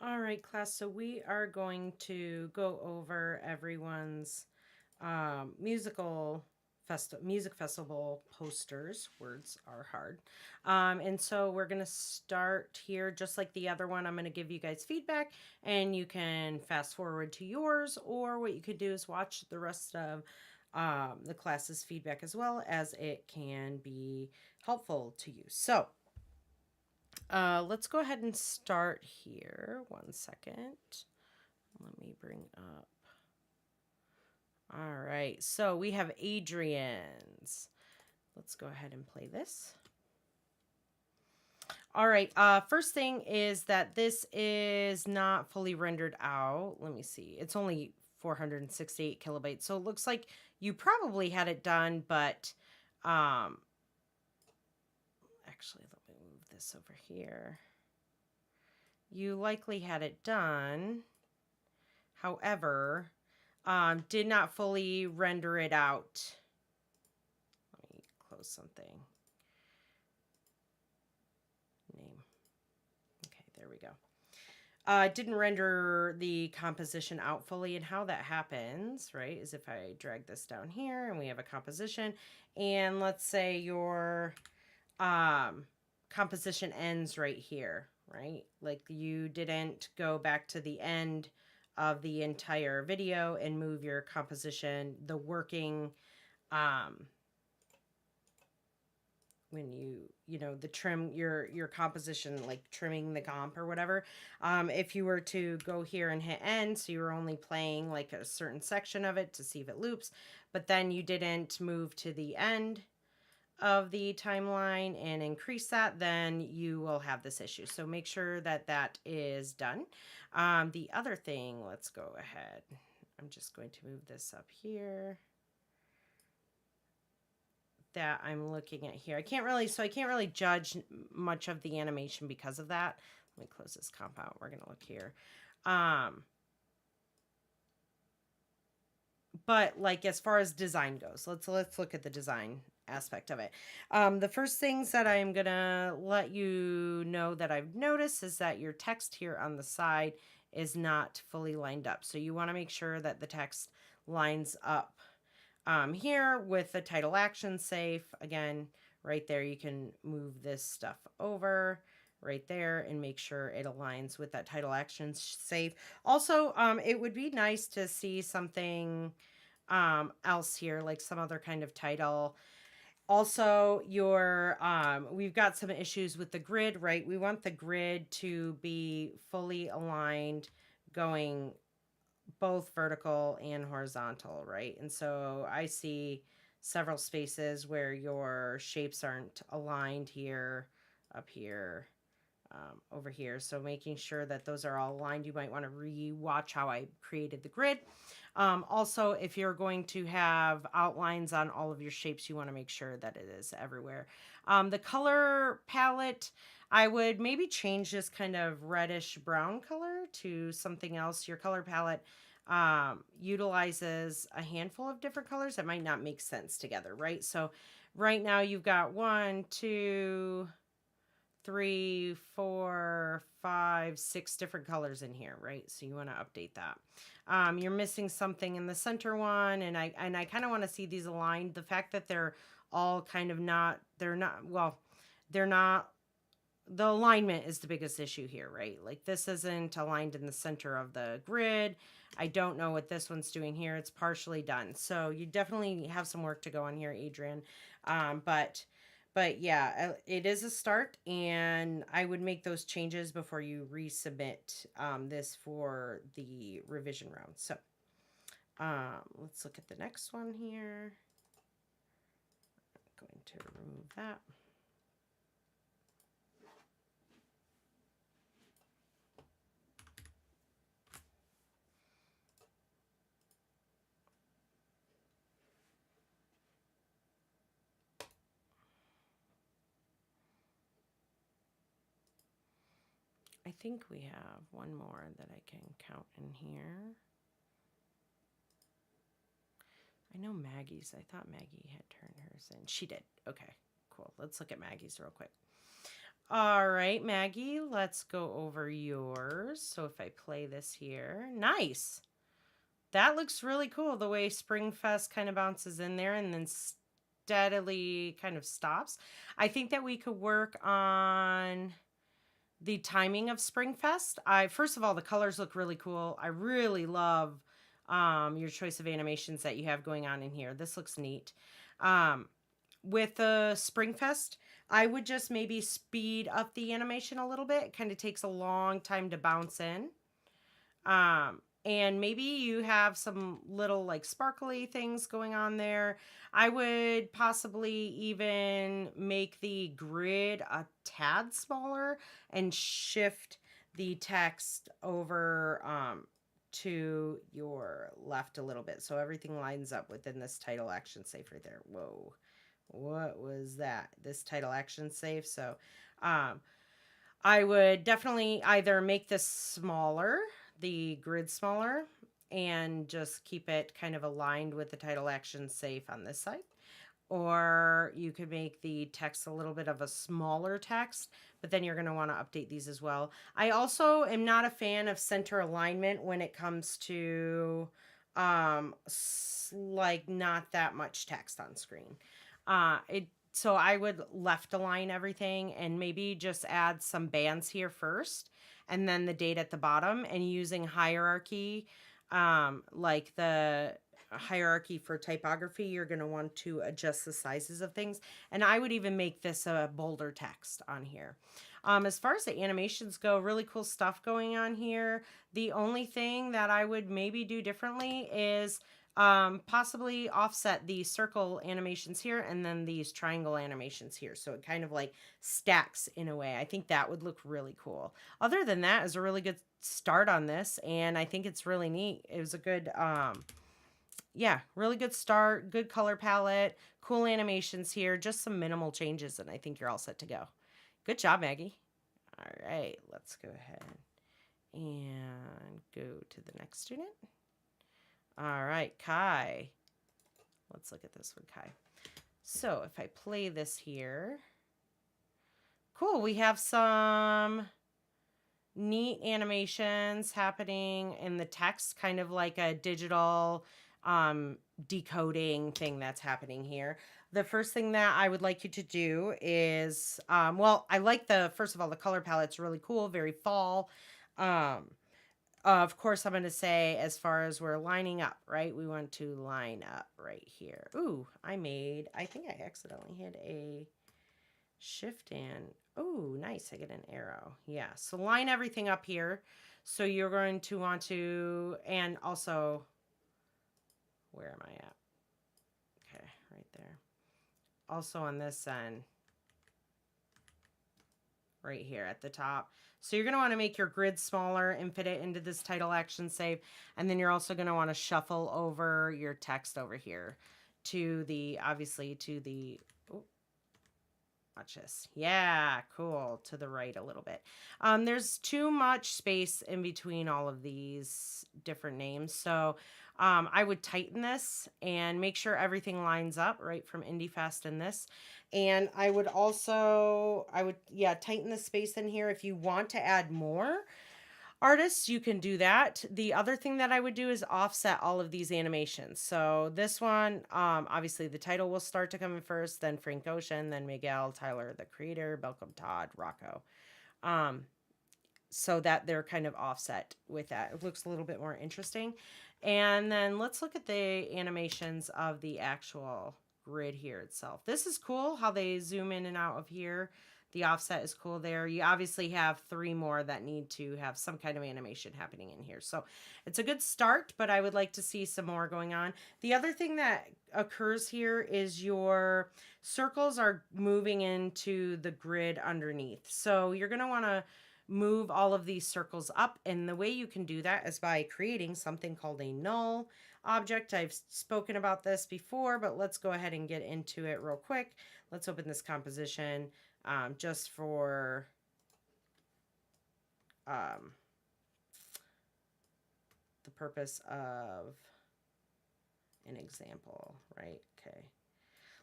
All right, class. So we are going to go over everyone's music festival posters. Words are hard. And so we're going to start here just like the other one. I'm going to give you guys feedback and you can fast forward to yours, or what you could do is watch the rest of the class's feedback as well, as it can be helpful to you. So let's go ahead and start here. 1 second. Let me bring up. All right. So we have Adrian's. Let's go ahead and play this. All right. First thing is that this is not fully rendered out. Let me see. It's only 468 kilobytes. So it looks like you probably had it done, but actually, let me move this over here. You likely had it done. However, did not fully render it out. Let me close something. Name. Okay, there we go. Didn't render the composition out fully, and how that happens, right, is if I drag this down here and we have a composition, and let's say your composition ends right here, right? Like you didn't go back to the end of the entire video and move your composition, the working when you know the trim your composition, like trimming the comp or whatever. If you were to go here and hit end, so you were only playing like a certain section of it to see if it loops, but then you didn't move to the end of the timeline and increase that, then you will have this issue. So make sure that that is done. The other thing, let's go ahead. I'm just going to move this up here. That I'm looking at here. I can't really judge much of the animation because of that. Let me close this comp out. We're gonna look here. But like as far as design goes, let's look at the design aspect of it. The first things that I'm gonna let you know that I've noticed is that your text here on the side is not fully lined up. So you want to make sure that the text lines up here with the title action safe. Again, right there, you can move this stuff over right there and make sure it aligns with that title action safe. Also, it would be nice to see something else here, like some other kind of title. Also, we've got some issues with the grid, right? We want the grid to be fully aligned, going both vertical and horizontal, right? And so I see several spaces where your shapes aren't aligned here, up here, over here. So making sure that those are all aligned. You might want to re-watch how I created the grid. Also, if you're going to have outlines on all of your shapes, you want to make sure that it is everywhere. The color palette, I would maybe change this kind of reddish brown color to something else. Your color palette utilizes a handful of different colors that might not make sense together, right? So right now you've got 1, 2, 3, 4, 5, 6 different colors in here, right? So you want to update that. You're missing something in the center one, and I kind of want to see these aligned. The fact that they're all kind of not, they're not. The alignment is the biggest issue here, right? Like this isn't aligned in the center of the grid. I don't know what this one's doing here. It's partially done, so you definitely have some work to go on here, Adrian. But yeah, it is a start, and I would make those changes before you resubmit this for the revision round. So let's look at the next one here. I'm going to remove that. I think we have one more that I can count in here. I know Maggie's. I thought Maggie had turned hers in. She did. Okay, cool. Let's look at Maggie's real quick. All right, Maggie, let's go over yours. colors. So if I play this here, nice. That looks really cool, the way Springfest kind of bounces in there and then steadily kind of stops. I think that we could work on the timing of Springfest. First of all, the colors look really cool. I really love your choice of animations that you have going on in here. This looks neat. With the Springfest, I would just maybe speed up the animation a little bit. It kind of takes a long time to bounce in. And maybe you have some little like sparkly things going on there. I would possibly even make the grid a tad smaller and shift the text over to your left a little bit so everything lines up within this title action safe right there. Whoa, what was that? This title action safe. So I would definitely either make this smaller, the grid smaller, and just keep it kind of aligned with the title action safe on this side. Or you could make the text a little bit of a smaller text, but then you're going to want to update these as well. I also am not a fan of center alignment when it comes to like not that much text on screen. So I would left align everything and maybe just add some bands here first and then the date at the bottom, and using hierarchy, like the hierarchy for typography, you're going to want to adjust the sizes of things. And I would even make this a bolder text on here. As far as the animations go, really cool stuff going on here. The only thing that I would maybe do differently is possibly offset these circle animations here and then these triangle animations here. So it kind of like stacks in a way. I think that would look really cool. Other than that, is a really good start on this. And I think it's really neat. It was a good, yeah, really good start, good color palette, cool animations here, just some minimal changes. And I think you're all set to go. Good job, Maggie. All right, let's go ahead and go to the next student. All right, Kai. Let's look at this one, Kai. So if I play this here, cool. We have some neat animations happening in the text, kind of like a digital decoding thing that's happening here. The first thing that I would like you to do is, well, I like first of all, the color palette's really cool, very fall. Of course, I'm going to say as far as we're lining up, right? We want to line up right here. Ooh, I think I accidentally hit a shift and, oh, nice. I get an arrow. Yeah. So line everything up here. So you're going to want to, and also, where am I at? Okay, right there. Also on this end, right here at the top. So you're going to want to make your grid smaller and fit it into this title action save. And then you're also going to want to shuffle over your text over here to the, obviously to the, oh, watch this. Yeah, cool. To the right a little bit. There's too much space in between all of these different names. So I would tighten this and make sure everything lines up right from IndieFest in this. And I would also, tighten the space in here. If you want to add more artists, you can do that. The other thing that I would do is offset all of these animations. So this one, obviously the title will start to come in first, then Frank Ocean, then Miguel, Tyler, the creator, Belcom Todd, Rocco. So that they're kind of offset with that. It looks a little bit more interesting. And then let's look at the animations of the actual grid here itself. This is cool how they zoom in and out of here. The offset is cool there. You obviously have 3 more that need to have some kind of animation happening in here. So it's a good start, but I would like to see some more going on. The other thing that occurs here is your circles are moving into the grid underneath. So you're going to want to move all of these circles up. And the way you can do that is by creating something called a null object. I've spoken about this before, but let's go ahead and get into it real quick. Let's open this composition just for the purpose of an example, right? Okay.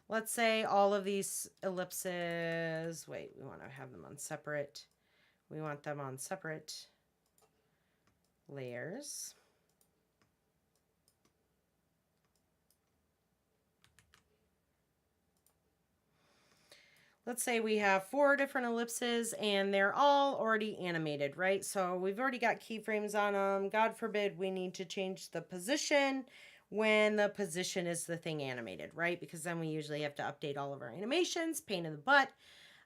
Let's say all of these ellipses, wait, we want to have them on separate. We want them on separate layers. Let's say we have 4 different ellipses and they're all already animated, right? So we've already got keyframes on them. God forbid we need to change the position when the position is the thing animated, right? Because then we usually have to update all of our animations, pain in the butt.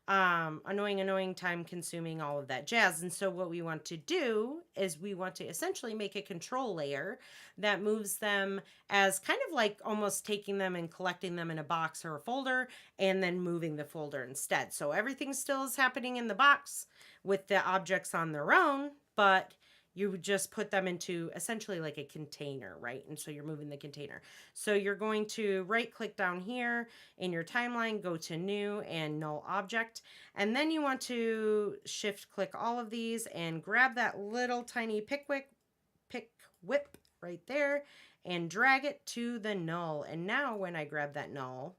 Annoying, time consuming, all of that jazz. And so what we want to do is we want to essentially make a control layer that moves them as kind of like almost taking them and collecting them in a box or a folder and then moving the folder instead. So everything still is happening in the box with the objects on their own, but you would just put them into essentially like a container, right? And so you're moving the container. So you're going to right click down here in your timeline, go to new and null object. And then you want to shift click all of these and grab that little tiny pick whip right there and drag it to the null. And now when I grab that null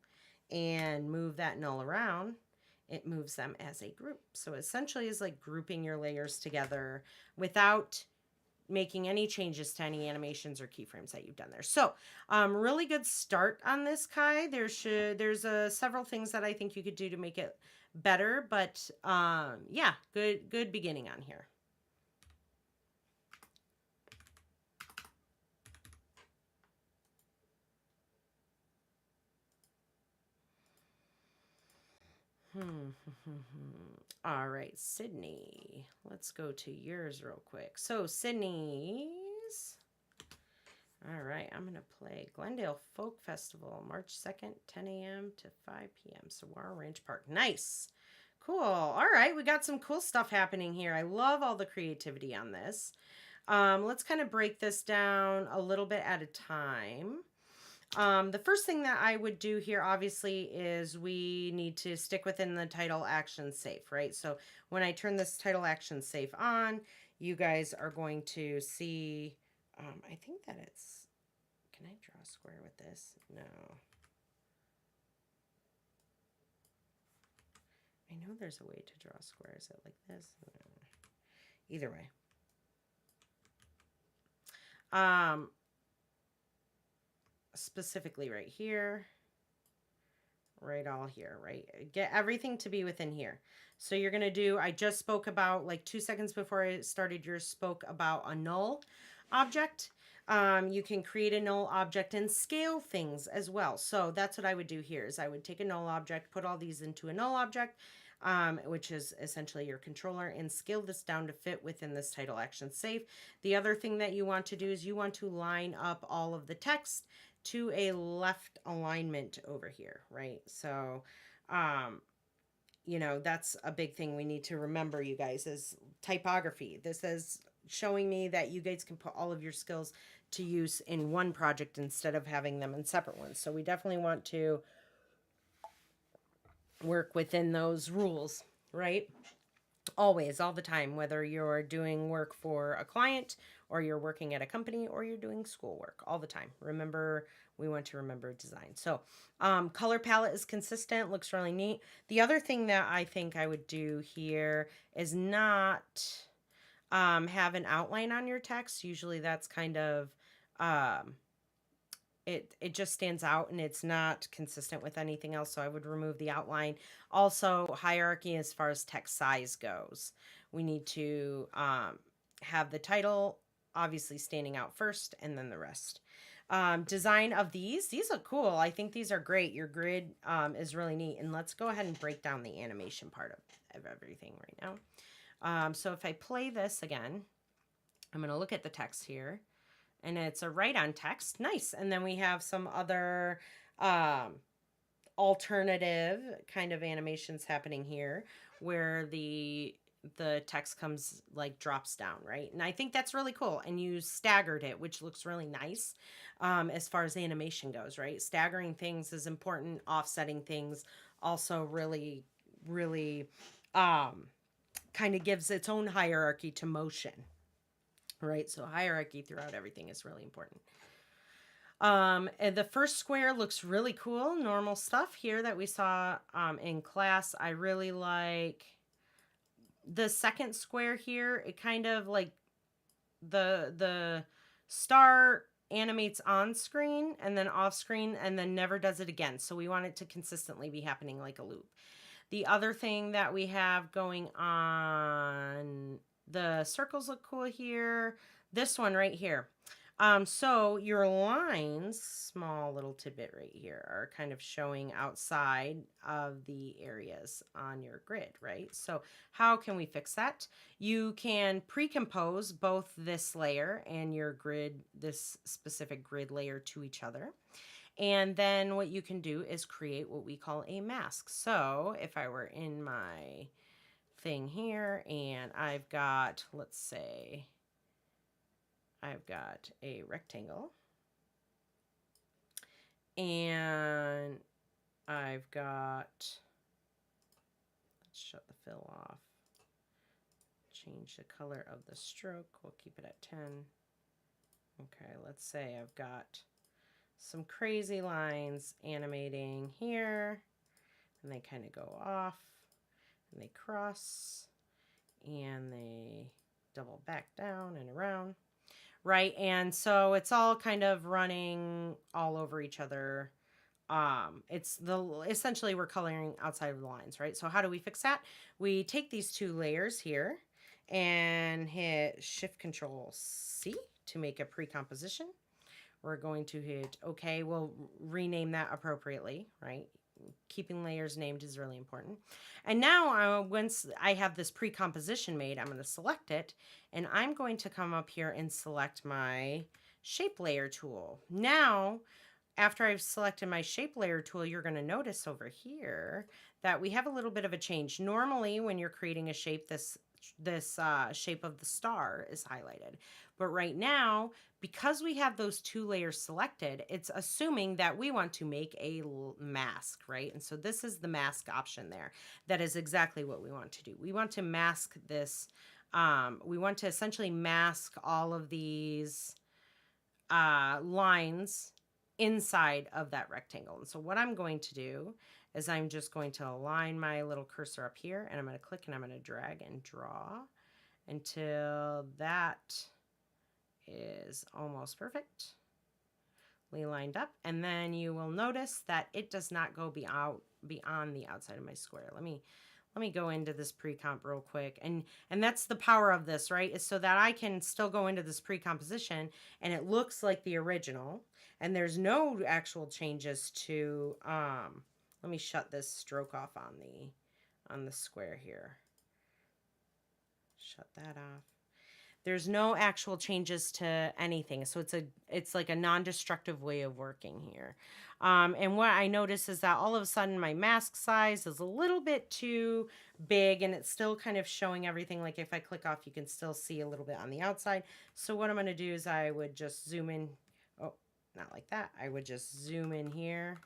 and move that null around, it moves them as a group. So essentially is like grouping your layers together without making any changes to any animations or keyframes that you've done there. So really good start on this, Kai. There's several things that I think you could do to make it better, but yeah, good beginning on here. All right, Sydney. Let's go to yours real quick. So Sydney's. All right, I'm going to play Glendale Folk Festival, March 2nd, 10 a.m. to 5 p.m. Saguaro Ranch Park. Nice. Cool. All right, we got some cool stuff happening here. I love all the creativity on this. Let's kind of break this down a little bit at a time. The first thing that I would do here, obviously, is we need to stick within the title action safe, right? So when I turn this title action safe on, you guys are going to see, I think that it's, can I draw a square with this? No. I know there's a way to draw a square. Is it like this? No. Either way. Specifically right here, right all here, right? Get everything to be within here. So you're going to do, I just spoke about like 2 seconds before I started your spoke about a null object. You can create a null object and scale things as well. So that's what I would do here is I would take a null object, put all these into a null object, which is essentially your controller, and scale this down to fit within this title action safe. The other thing that you want to do is you want to line up all of the text to a left alignment over here, right? So, you know, that's a big thing we need to remember, you guys, is typography. This is showing me that you guys can put all of your skills to use in one project instead of having them in separate ones. So we definitely want to work within those rules, right? Always, all the time, whether you're doing work for a client or you're working at a company or you're doing schoolwork, all the time. Remember, we want to remember design. So color palette is consistent, looks really neat. The other thing that I think I would do here is not have an outline on your text. Usually that's kind of it just stands out and it's not consistent with anything else, so I would remove the outline. Also, hierarchy as far as text size goes. We need to have the title obviously standing out first and then the rest. Design of these are cool. I think these are great. Your grid is really neat. And let's go ahead and break down the animation part of everything right now. So if I play this again, I'm going to look at the text here. And it's a write on text. Nice. And then we have some other alternative kind of animations happening here where the text comes like drops down, right? And I think that's really cool. And you staggered it, which looks really nice as far as animation goes, right? Staggering things is important. Offsetting things also really, really kind of gives its own hierarchy to motion. Right, so hierarchy throughout everything is really important. And the first square looks really cool. Normal stuff here that we saw in class. I really like the second square here. It kind of like the star animates on screen and then off screen and then never does it again. So we want it to consistently be happening like a loop. The other thing that we have going on, the circles look cool here. This one right here. So your lines, small little tidbit right here, are kind of showing outside of the areas on your grid, right? So how can we fix that? You can pre-compose both this layer and your grid, this specific grid layer to each other. And then what you can do is create what we call a mask. So if I were in my thing here and I've got, let's say, I've got a rectangle and I've got, let's shut the fill off, change the color of the stroke, we'll keep it at 10. Okay, let's say I've got some crazy lines animating here, and they kind of go off, and they cross, and they double back down and around, right? And so it's all kind of running all over each other. It's essentially we're coloring outside of the lines, right? So how do we fix that? We take these two layers here and hit Shift Control C to make a pre-composition. We're going to hit OK. We'll rename that appropriately, right? Keeping layers named is really important. And now once I have this pre-composition made, I'm going to select it, and I'm going to come up here and select my shape layer tool. Now, after I've selected my shape layer tool, you're going to notice over here that we have a little bit of a change. Normally, when you're creating a shape, this shape of the star is highlighted. But right now, because we have those two layers selected, it's assuming that we want to make a mask, right? And so this is the mask option there. That is exactly what we want to do. We want to mask this. We want to essentially mask all of these lines inside of that rectangle. And so what I'm going to do is I'm just going to align my little cursor up here, and I'm going to click and I'm going to drag and draw until that is almost perfectly lined up. And then you will notice that it does not go beyond the outside of my square. Let me go into this pre-comp real quick. And that's the power of this, right? Is so that I can still go into this pre-composition and it looks like the original. And there's no actual changes to, let me shut this stroke off on the square here. Shut that off. There's no actual changes to anything. So it's like a non-destructive way of working here. And what I notice is that all of a sudden my mask size is a little bit too big, and it's still kind of showing everything. Like if I click off, you can still see a little bit on the outside. So what I'm going to do is I would just zoom in. Oh, not like that. I would just zoom in here.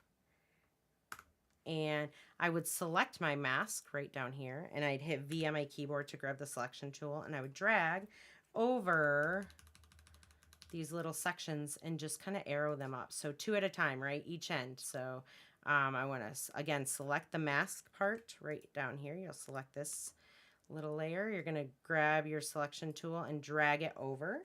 And I would select my mask right down here, and I'd hit V on my keyboard to grab the selection tool, and I would drag over these little sections and just kind of arrow them up. So two at a time, right? Each end. So I want to, again, select the mask part right down here. You'll select this little layer. You're going to grab your selection tool and drag it over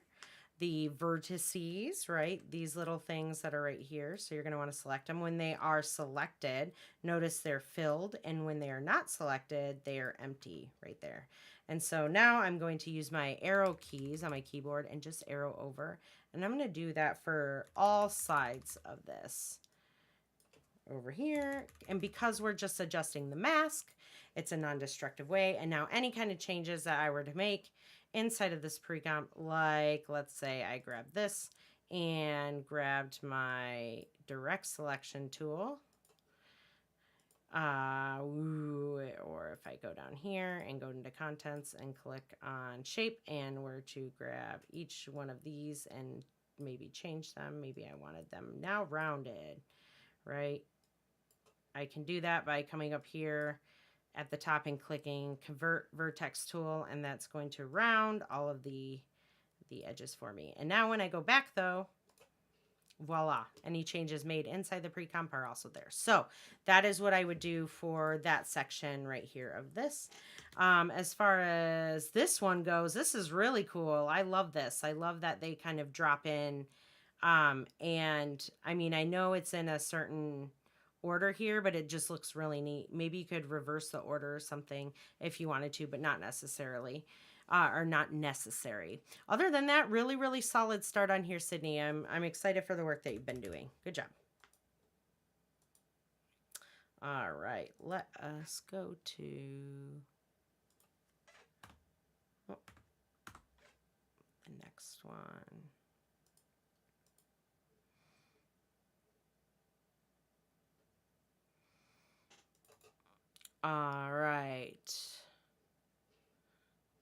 the vertices, right? These little things that are right here. So you're going to want to select them. When they are selected, notice they're filled, and when they are not selected, they are empty right there. And so now I'm going to use my arrow keys on my keyboard and just arrow over. And I'm going to do that for all sides of this over here. And because we're just adjusting the mask, it's a non-destructive way. And now any kind of changes that I were to make inside of this pre-comp, like let's say I grabbed this and grabbed my direct selection tool, or if I go down here and go into contents and click on shape and were to grab each one of these and maybe change them, maybe I wanted them now rounded, right? I can do that by coming up here at the top and clicking Convert Vertex Tool, and that's going to round all of the edges for me. And now when I go back though, voila, any changes made inside the pre-comp are also there. So that is what I would do for that section right here of this. As far as this one goes, this is really cool. I love this. I love that they kind of drop in. And I mean, I know it's in a certain order here, but it just looks really neat. Maybe you could reverse the order or something if you wanted to, but not necessarily. Or not necessary. Other than that, really, really solid start on here, Sydney. I'm excited for the work that you've been doing. Good job. All right, let us go to the next one. All right.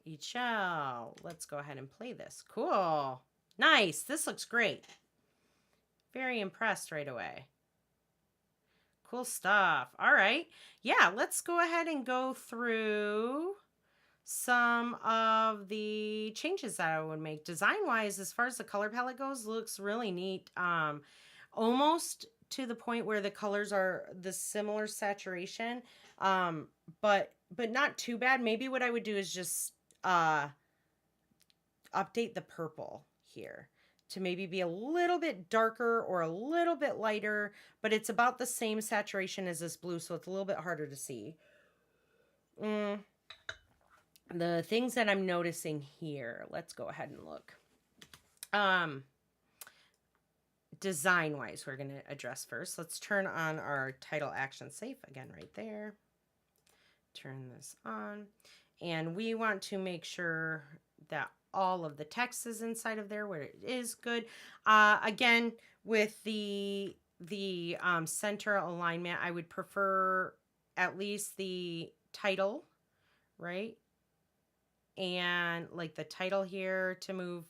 Echel, let's go ahead and play this. Cool. Nice. This looks great. Very impressed right away. Cool stuff. All right. Yeah, let's go ahead and go through some of the changes that I would make. Design-wise, as far as the color palette goes, looks really neat. Almost to the point where the colors are the similar saturation, but not too bad. Maybe what I would do is just update the purple here to maybe be a little bit darker or a little bit lighter, but it's about the same saturation as this blue, so it's a little bit harder to see. The things that I'm noticing here, let's go ahead and look. Design-wise, we're going to address first. Let's turn on our title action safe, again, right there. Turn this on. And we want to make sure that all of the text is inside of there where it is good. Again, with the center alignment, I would prefer at least the title, right? And like the title here to move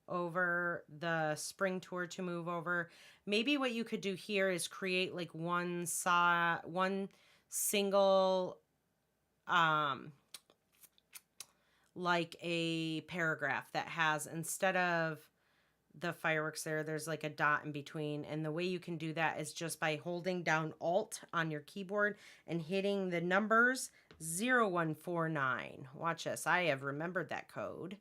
over, the spring tour to move over. Maybe what you could do here is create like one single like a paragraph that has, instead of the fireworks there's like a dot in between. And the way you can do that is just by holding down Alt on your keyboard and hitting the numbers 0149. Watch this. I have remembered that code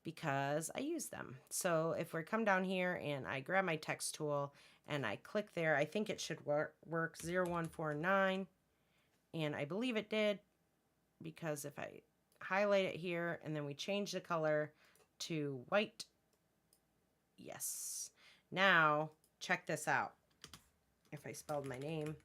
because I use them. So if we come down here and I grab my text tool and I click there, I think it should work 0149. And I believe it did, because if I highlight it here and then we change the color to white. Yes. Now check this out. If I spelled my name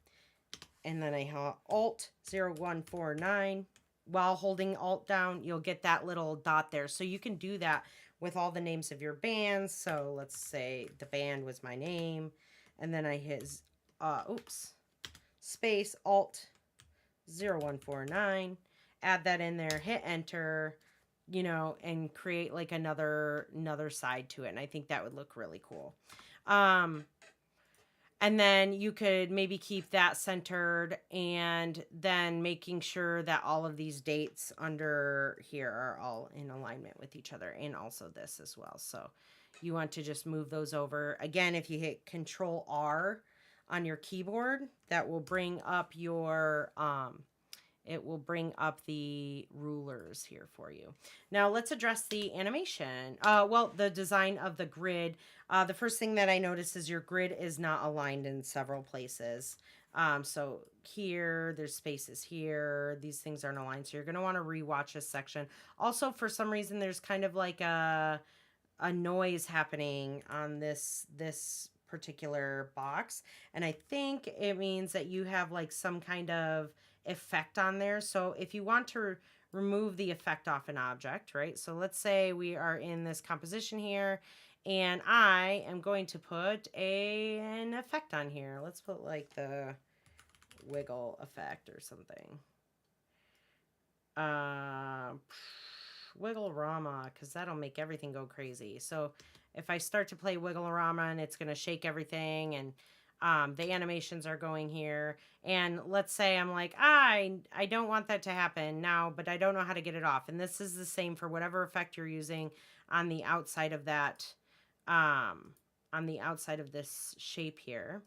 and then I hit Alt 0149 while holding Alt down, you'll get that little dot there. So you can do that with all the names of your bands. So let's say the band was my name, and then I hit space Alt 0149, add that in there, hit enter, you know, and create like another side to it. And I think that would look really cool. And then you could maybe keep that centered, and then making sure that all of these dates under here are all in alignment with each other, and also this as well. So you want to just move those over. Again, if you hit Control R on your keyboard, that will bring up your it will bring up the rulers here for you. Now let's address the animation. Well, the design of the grid. The first thing that I noticed is your grid is not aligned in several places. So here, there's spaces here. These things aren't aligned. So you're going to want to rewatch this section. Also, for some reason, there's kind of like a noise happening on this particular box. And I think it means that you have like some kind of effect on there. So if you want to remove the effect off an object, right? So let's say we are in this composition here, and I am going to put an effect on here. Let's put like the wiggle effect or something. Wiggle-rama, because that'll make everything go crazy. So if I start to play Wiggle-rama, and it's going to shake everything, and the animations are going here, and let's say I'm like, I don't want that to happen now, but I don't know how to get it off. And this is the same for whatever effect you're using on the outside of that on the outside of this shape here,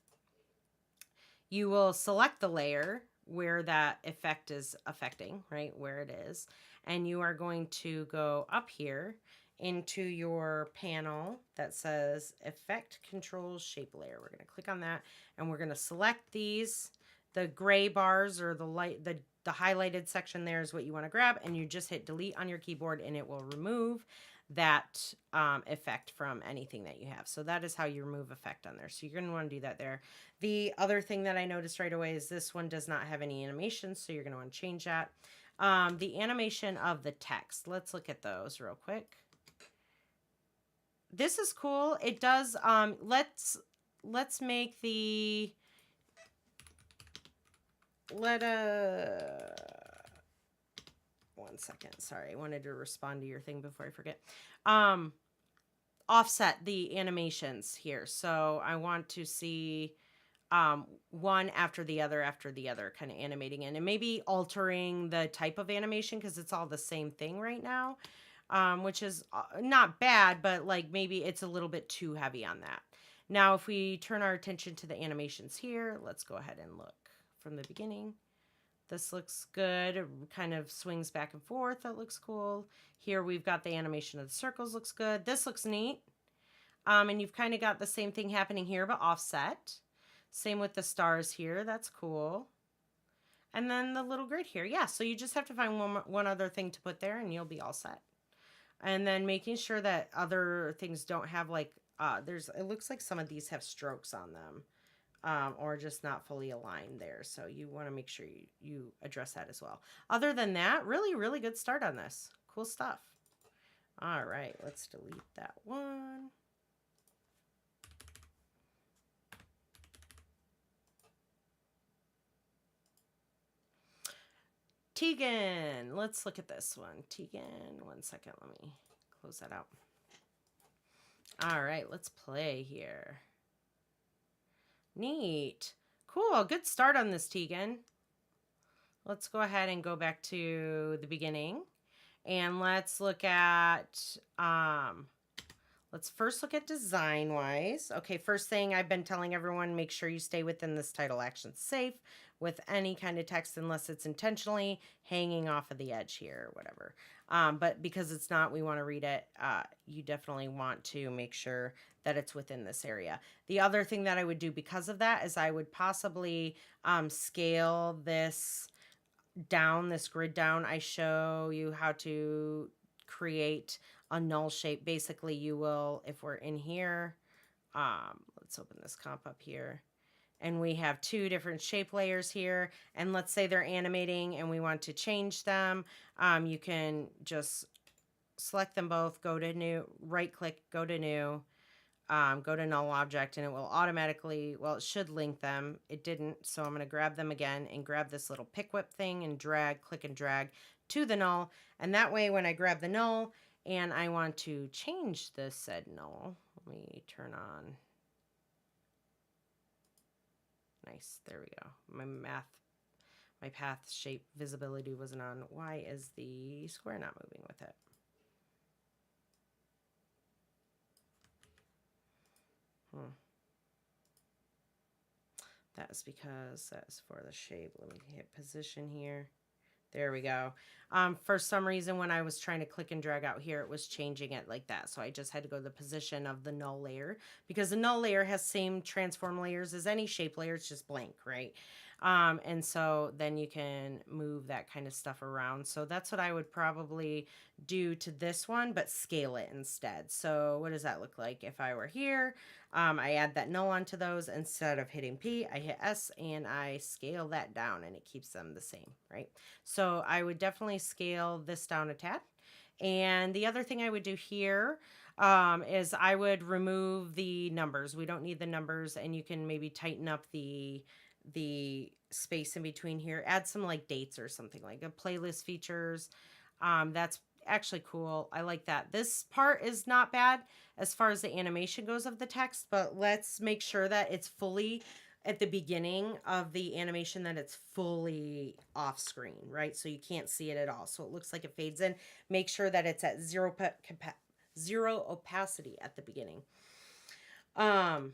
you will select the layer where that effect is affecting, right? Where it is. And you are going to go up here into your panel that says Effect Controls Shape Layer. We're going to click on that and we're going to select these. The gray bars or the highlighted section there is what you want to grab, and you just hit delete on your keyboard and it will remove that effect from anything that you have. So that is how you remove effect on there. So you're going to want to do that there. The other thing that I noticed right away is this one does not have any animations, so you're going to want to change that. The animation of the text. Let's look at those real quick. This is cool. It does, let's make the, one second. Sorry, I wanted to respond to your thing before I forget. Offset the animations here. So I want to see one after the other, kind of animating in, and maybe altering the type of animation because it's all the same thing right now, which is not bad, but like maybe it's a little bit too heavy on that. Now, if we turn our attention to the animations here, let's go ahead and look from the beginning. This looks good. It kind of swings back and forth. That looks cool. Here we've got the animation of the circles looks good. This looks neat. And you've kind of got the same thing happening here, but offset. Same with the stars here. That's cool. And then the little grid here. Yeah, so you just have to find one other thing to put there and you'll be all set. And then making sure that other things don't have like, it looks like some of these have strokes on them. Or just not fully aligned there. So you want to make sure you address that as well. Other than that, really, really good start on this. Cool stuff. All right, let's delete that one. Tegan, let's look at this one. Tegan, one second, let me close that out. All right, let's play here. Neat. Cool. Good start on this, Tegan. Let's go ahead and go back to the beginning. And let's look at, let's first look at design-wise. Okay, first thing I've been telling everyone, make sure you stay within this title action safe with any kind of text unless it's intentionally hanging off of the edge here or whatever. But because it's not, we want to read it. You definitely want to make sure that it's within this area. The other thing that I would do because of that is I would possibly scale this down, this grid down. I show you how to create a null shape. Basically, you will, if we're in here, let's open this comp up here. And we have two different shape layers here. And let's say they're animating and we want to change them. You can just select them both, go to new, right click, go to new, go to null object, and it will automatically, well, it should link them. It didn't, so I'm going to grab them again and grab this little pick whip thing and drag, click and drag to the null. And that way when I grab the null and I want to change this said null, let me turn on. Nice, there we go. My path shape visibility wasn't on. Why is the square not moving with it? That is because that's for the shape. Let me hit position here. There we go. For some reason, when I was trying to click and drag out here, it was changing it like that. So I just had to go to the position of the null layer because the null layer has same transform layers as any shape layer. It's just blank, right? And so then you can move that kind of stuff around. So that's what I would probably do to this one, but scale it instead. So what does that look like? If I were here, I add that null onto those. Instead of hitting P, I hit S and I scale that down and it keeps them the same, right? So I would definitely scale this down a tad. And the other thing I would do here is I would remove the numbers. We don't need the numbers, and you can maybe tighten up the space in between here. Add some like dates or something like a playlist features. That's actually cool. I like that. This part is not bad as far as the animation goes of the text, but let's make sure that it's fully at the beginning of the animation that it's fully off screen, right? So you can't see it at all. So it looks like it fades in. Make sure that it's at zero opacity at the beginning. Um,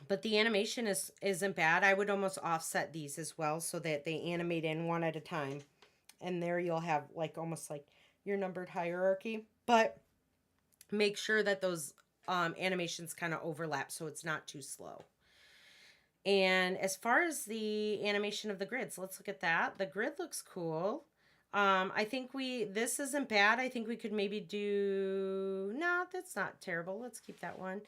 but the animation isn't bad. I would almost offset these as well so that they animate in one at a time. And there you'll have like almost like your numbered hierarchy. But make sure that those animations kind of overlap so it's not too slow. And as far as the animation of the grids, let's look at that. The grid looks cool. I think this isn't bad. I think we could maybe do, no, that's not terrible. Let's keep that one.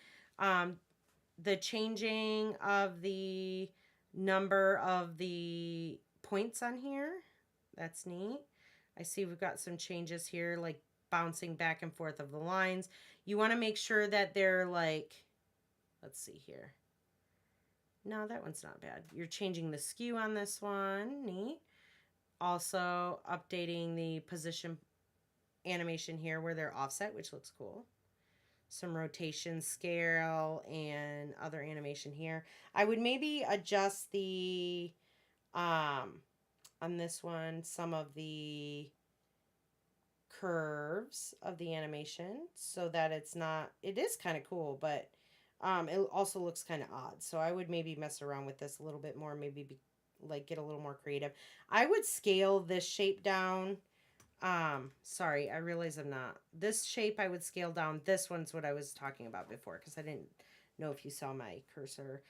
The changing of the number of the points on here, that's neat. I see we've got some changes here, like bouncing back and forth of the lines. You want to make sure that they're like, let's see here. No, that one's not bad. You're changing the skew on this one. Neat. Also updating the position animation here where they're offset, which looks cool. Some rotation scale and other animation here. I would maybe adjust the on this one some of the curves of the animation so that it's not, it is kind of cool, but it also looks kind of odd. So I would maybe mess around with this a little bit more, maybe like get a little more creative. I would scale this shape down. Sorry, I realize I'm not. This shape I would scale down. This one's what I was talking about before because I didn't know if you saw my cursor.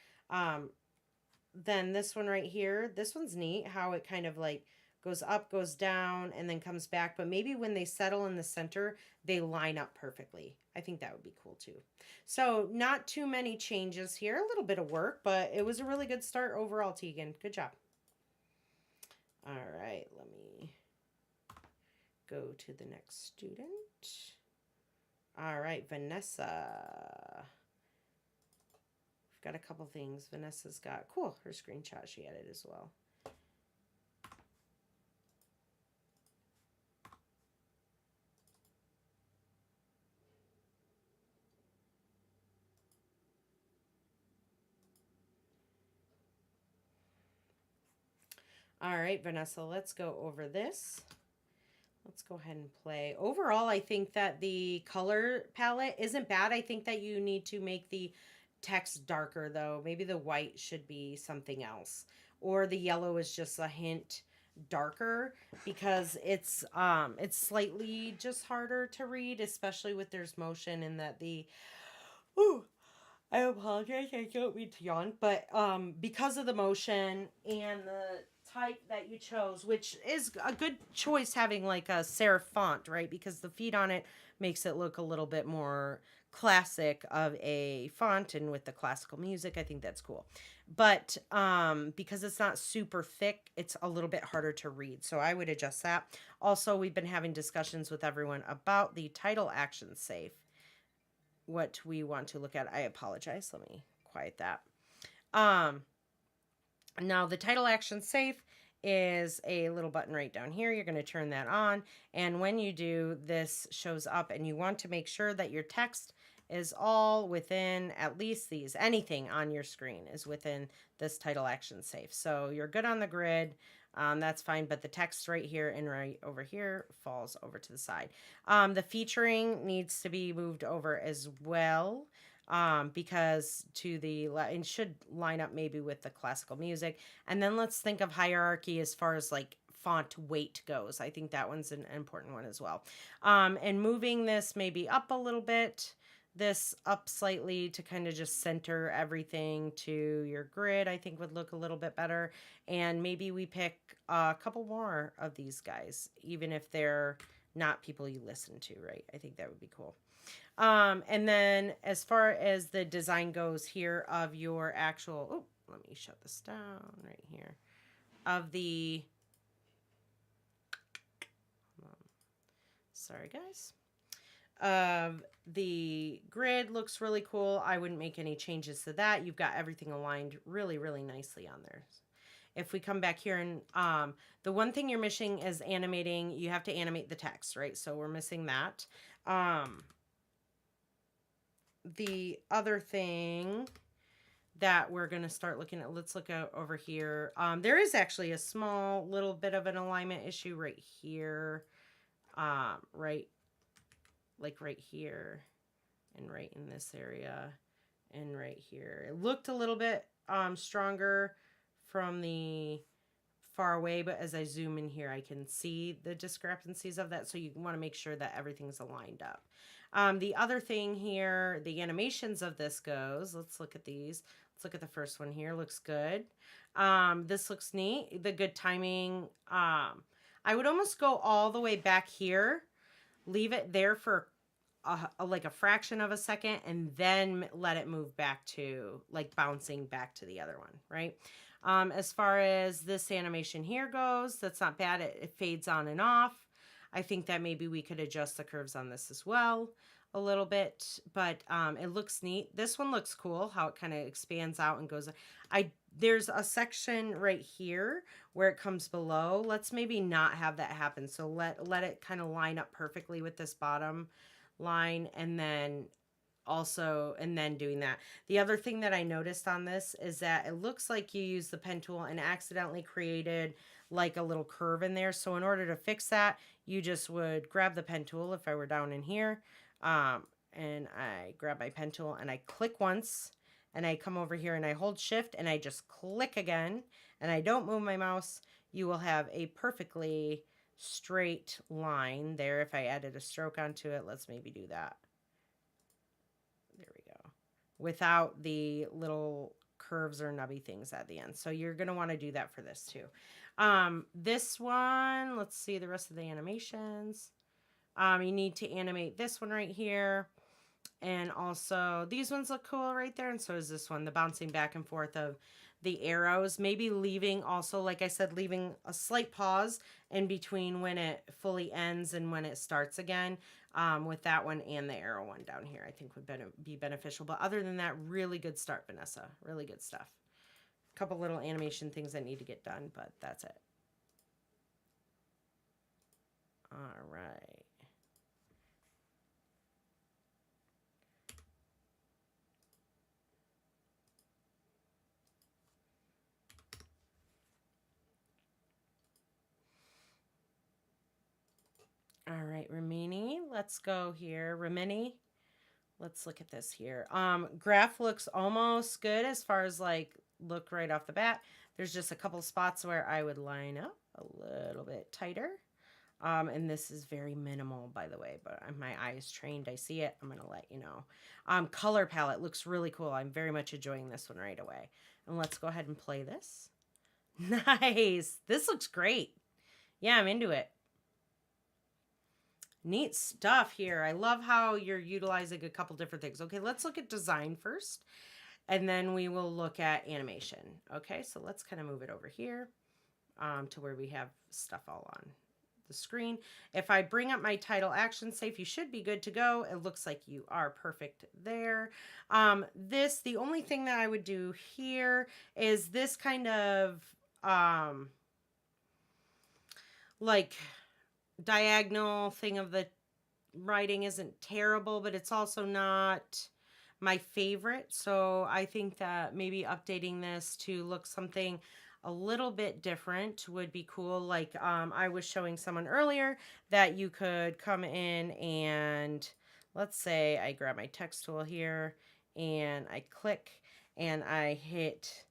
Then this one right here, this one's neat how it kind of like goes up, goes down, and then comes back. But maybe when they settle in the center, they line up perfectly. I think that would be cool too. So not too many changes here. A little bit of work, but it was a really good start overall, Tegan. Good job. All right, let me go to the next student. All right, Vanessa. We've got a couple things. Vanessa's got, cool, her screenshot she added as well. All right, Vanessa, let's go over this. Let's go ahead and play. Overall, I think that the color palette isn't bad. I think that you need to make the text darker, though. Maybe the white should be something else. Or the yellow is just a hint darker because it's slightly just harder to read, especially with there's motion and that the ooh, I apologize. I don't mean to yawn, but because of the motion and the type that you chose, which is a good choice, having like a serif font, right? Because the feet on it makes it look a little bit more classic of a font, and with the classical music, I think that's cool. But because it's not super thick, it's a little bit harder to read. So I would adjust that. Also, we've been having discussions with everyone about the title action safe, what we want to look at. I apologize. Let me quiet that. Now the title action safe is a little button right down here. You're going to turn that on. And when you do, this shows up, and you want to make sure that your text is all within at least these. Anything on your screen is within this title action safe. So you're good on the grid. That's fine, but the text right here and right over here falls over to the side. The featuring needs to be moved over as well, because it should line up maybe with the classical music. And then let's think of hierarchy as far as like font weight goes. I think that one's an important one as well. And moving this maybe up a little bit, this up slightly to kind of just center everything to your grid, I think would look a little bit better. And maybe we pick a couple more of these guys, even if they're not people you listen to, right? I think that would be cool. And then as far as the design goes here of your actual, oh, let me shut this down right here, of the, sorry guys, the grid looks really cool. I wouldn't make any changes to that. You've got everything aligned really, really nicely on there. If we come back here and the one thing you're missing is animating. You have to animate the text, right? So we're missing that. The other thing that we're going to start looking at, let's look out over here. There is actually a small little bit of an alignment issue right here. Right here and right in this area. and right here. It looked a little bit stronger from the far away, but as I zoom in here, I can see the discrepancies of that. So you want to make sure that everything's aligned up. The other thing here, the animations of this goes, let's look at these. Let's look at the first one here. Looks good. This looks neat. The good timing. I would almost go all the way back here, leave it there for like a fraction of a second, and then let it move back to like bouncing back to the other one, right? As far as this animation here goes, that's not bad. It fades on and off. I think that maybe we could adjust the curves on this as well a little bit, but it looks neat. This one looks cool, how it kind of expands out and goes. There's a section right here where it comes below. Let's maybe not have that happen. So let it kind of line up perfectly with this bottom line, and then doing that. The other thing that I noticed on this is that it looks like you used the pen tool and accidentally created like a little curve in there. So in order to fix that, you just would grab the pen tool if I were down in here, and I grab my pen tool and I click once, and I come over here and I hold shift and I just click again, and I don't move my mouse. You will have a perfectly straight line there. If I added a stroke onto it, let's maybe do that. There we go. Without the little curves or nubby things at the end. So you're going to want to do that for this too. This one, let's see the rest of the animations. You need to animate this one right here. And also these ones look cool right there. And so is this one, the bouncing back and forth of the arrows, maybe leaving also, like I said, leaving a slight pause in between when it fully ends and when it starts again, with that one and the arrow one down here, I think would be beneficial. But other than that, really good start, Vanessa. Really good stuff. A couple little animation things that need to get done, but that's it. All right. All right, Rimini, let's go here. Rimini, let's look at this here. Graph looks almost good as far as like look right off the bat. There's just a couple spots where I would line up a little bit tighter. And this is very minimal, by the way, but my eye is trained. I see it. I'm going to let you know. Color palette looks really cool. I'm very much enjoying this one right away. And let's go ahead and play this. Nice. This looks great. Yeah, I'm into it. Neat stuff here. I love how you're utilizing a couple different things. Okay, let's look at design first, and then we will look at animation. Okay, so let's kind of move it over here to where we have stuff all on the screen. If I bring up my title action safe, you should be good to go. It looks like you are perfect there. The only thing that I would do here is this kind of like diagonal thing of the writing isn't terrible, but it's also not my favorite. So I think that maybe updating this to look something a little bit different would be cool. Like I was showing someone earlier that you could come in and let's say I grab my text tool here and I click and I hit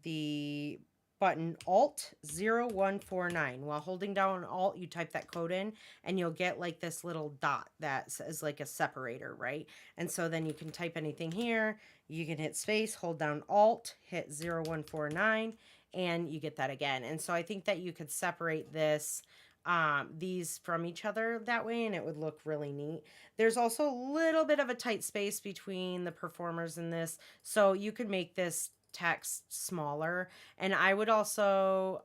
the button Alt 0149. While holding down Alt, you type that code in and you'll get like this little dot that says like a separator, right? And so then you can type anything here. You can hit space, hold down Alt, hit 0149, and you get that again. And so I think that you could separate these from each other that way, and it would look really neat. There's also a little bit of a tight space between the performers in this, so you could make this text smaller, and I would also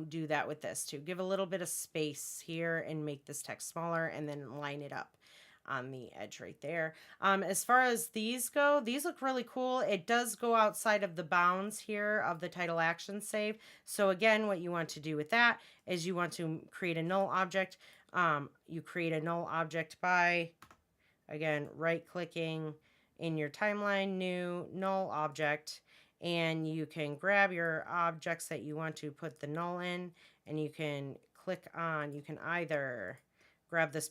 do that with this too. Give a little bit of space here and make this text smaller, and then line it up on the edge right there. As far as these go, these look really cool. It does go outside of the bounds here of the title action save. So again, what you want to do with that is you want to create a null object. You create a null object by, again, right-clicking in your timeline, new null object, and you can grab your objects that you want to put the null in, and you can click on, you can either grab this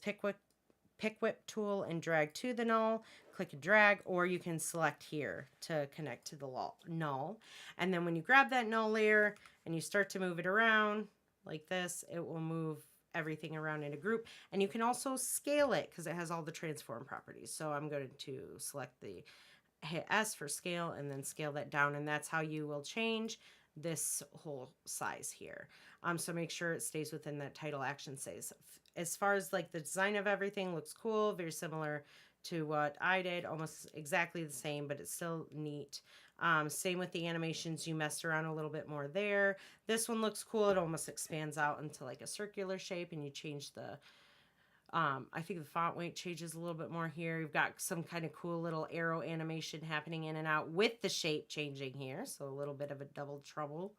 pick whip tool and drag to the null, click and drag, or you can select here to connect to the null. And then when you grab that null layer and you start to move it around like this, it will move everything around in a group. And you can also scale it because it has all the transform properties. So I'm going to select the hit S for scale and then scale that down, and that's how you will change this whole size here. So make sure it stays within that title action size. As far as like the design of everything looks cool, very similar to what I did, almost exactly the same, but it's still neat. Same with the animations, you messed around a little bit more there. This one looks cool. It almost expands out into like a circular shape, and you change the I think the font weight changes a little bit more here. You've got some kind of cool little arrow animation happening in and out with the shape changing here. So a little bit of a double trouble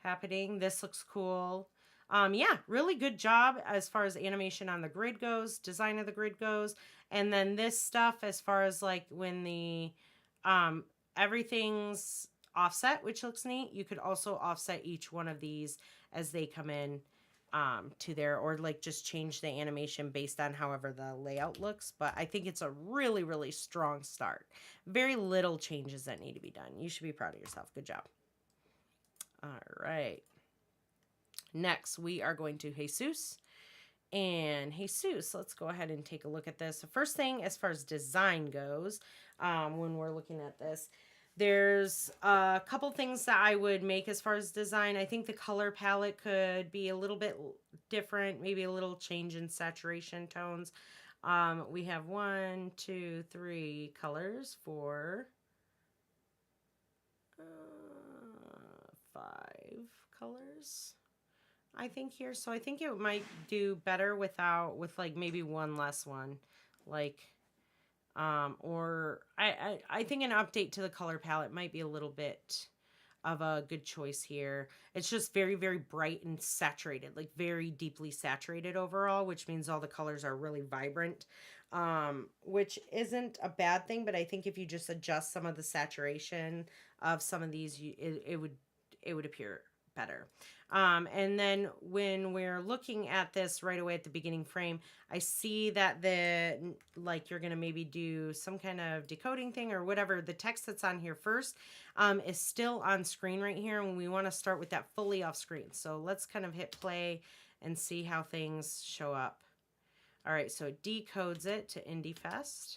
happening. This looks cool. Yeah, really good job as far as animation on the grid goes, design of the grid goes. And then this stuff as far as like when the everything's offset, which looks neat. You could also offset each one of these as they come in to there, or like just change the animation based on however the layout looks. But I think it's a really, really strong start. Very little changes that need to be done. You should be proud of yourself. Good job. All right. Next, we are going to Jesus. And Jesus, let's go ahead and take a look at this. The first thing, as far as design goes, when we're looking at this, there's a couple things that I would make as far as design. I think the color palette could be a little bit different, maybe a little change in saturation tones. We have 1, 2, 3 colors for 5 colors, I think here. So I think it might do better with like maybe one less one, like or I think an update to the color palette might be a little bit of a good choice here. It's just very, very bright and saturated, like very deeply saturated overall, which means all the colors are really vibrant, which isn't a bad thing. But I think if you just adjust some of the saturation of some of these, it would appear better. And then when we're looking at this right away at the beginning frame, I see that you're going to maybe do some kind of decoding thing or whatever. The text that's on here first is still on screen right here. And we want to start with that fully off screen. So let's kind of hit play and see how things show up. All right, so it decodes it to IndieFest.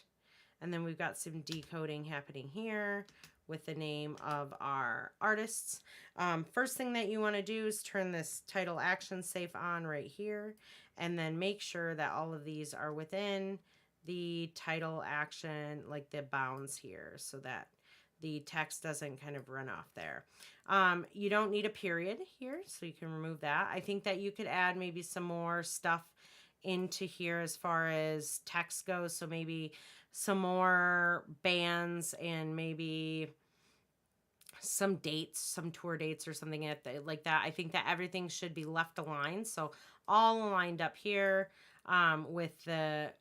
And then we've got some decoding happening here with the name of our artists. First thing that you want to do is turn this title action safe on right here, and then make sure that all of these are within the title action, like the bounds here, so that the text doesn't kind of run off there. You don't need a period here, so you can remove that. I think that you could add maybe some more stuff into here as far as text goes, so maybe some more bands and maybe some dates, some tour dates or something like that. I think that everything should be left aligned. So all aligned up here with the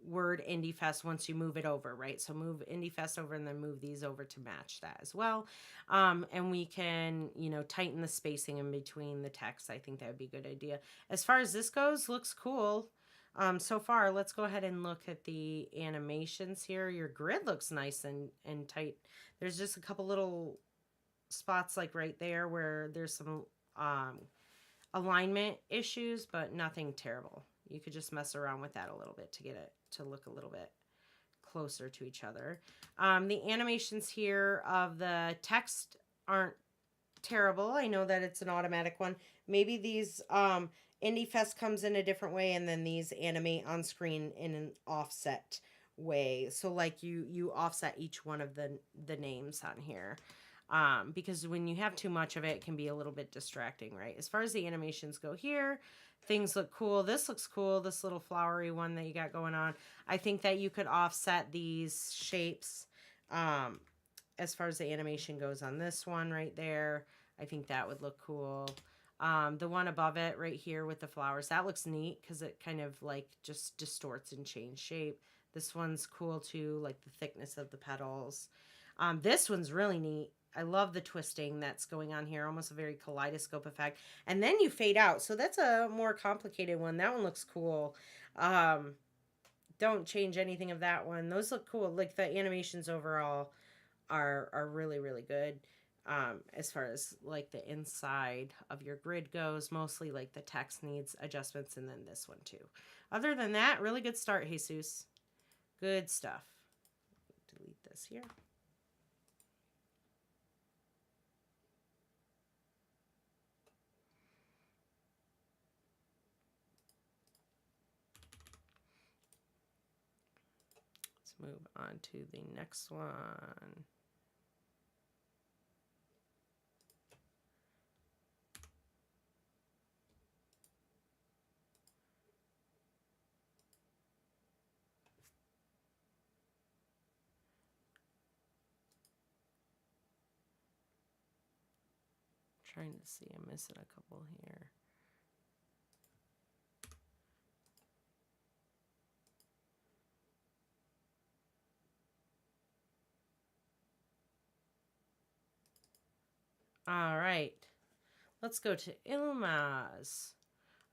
word IndieFest once you move it over, right? So move IndieFest over and then move these over to match that as well. And we can, tighten the spacing in between the text. I think that would be a good idea. As far as this goes, looks cool. So far, let's go ahead and look at the animations here. Your grid looks nice and tight. There's just a couple little spots like right there where there's some alignment issues, but nothing terrible. You could just mess around with that a little bit to get it to look a little bit closer to each other. The animations here of the text aren't terrible. I know that it's an automatic one. Maybe these IndieFest comes in a different way, and then these animate on screen in an offset way. So like you offset each one of the names on here. Because when you have too much of it, it can be a little bit distracting, right? As far as the animations go here, things look cool. This looks cool, this little flowery one that you got going on. I think that you could offset these shapes as far as the animation goes on this one right there. I think that would look cool. The one above it right here with the flowers, that looks neat because it kind of like just distorts and changes shape. This one's cool too, like the thickness of the petals. This one's really neat. I love the twisting that's going on here, almost a very kaleidoscope effect. And then you fade out. So that's a more complicated one. That one looks cool. don't change anything of that one. Those look cool. Like the animations overall are really really good. As far as like the inside of your grid goes, mostly like the text needs adjustments, and then this one too. Other than that, really good start, Jesus. Good stuff. Delete this here. Let's move on to the next one. Trying to see, I'm missing a couple here. All right, let's go to Ilmaz.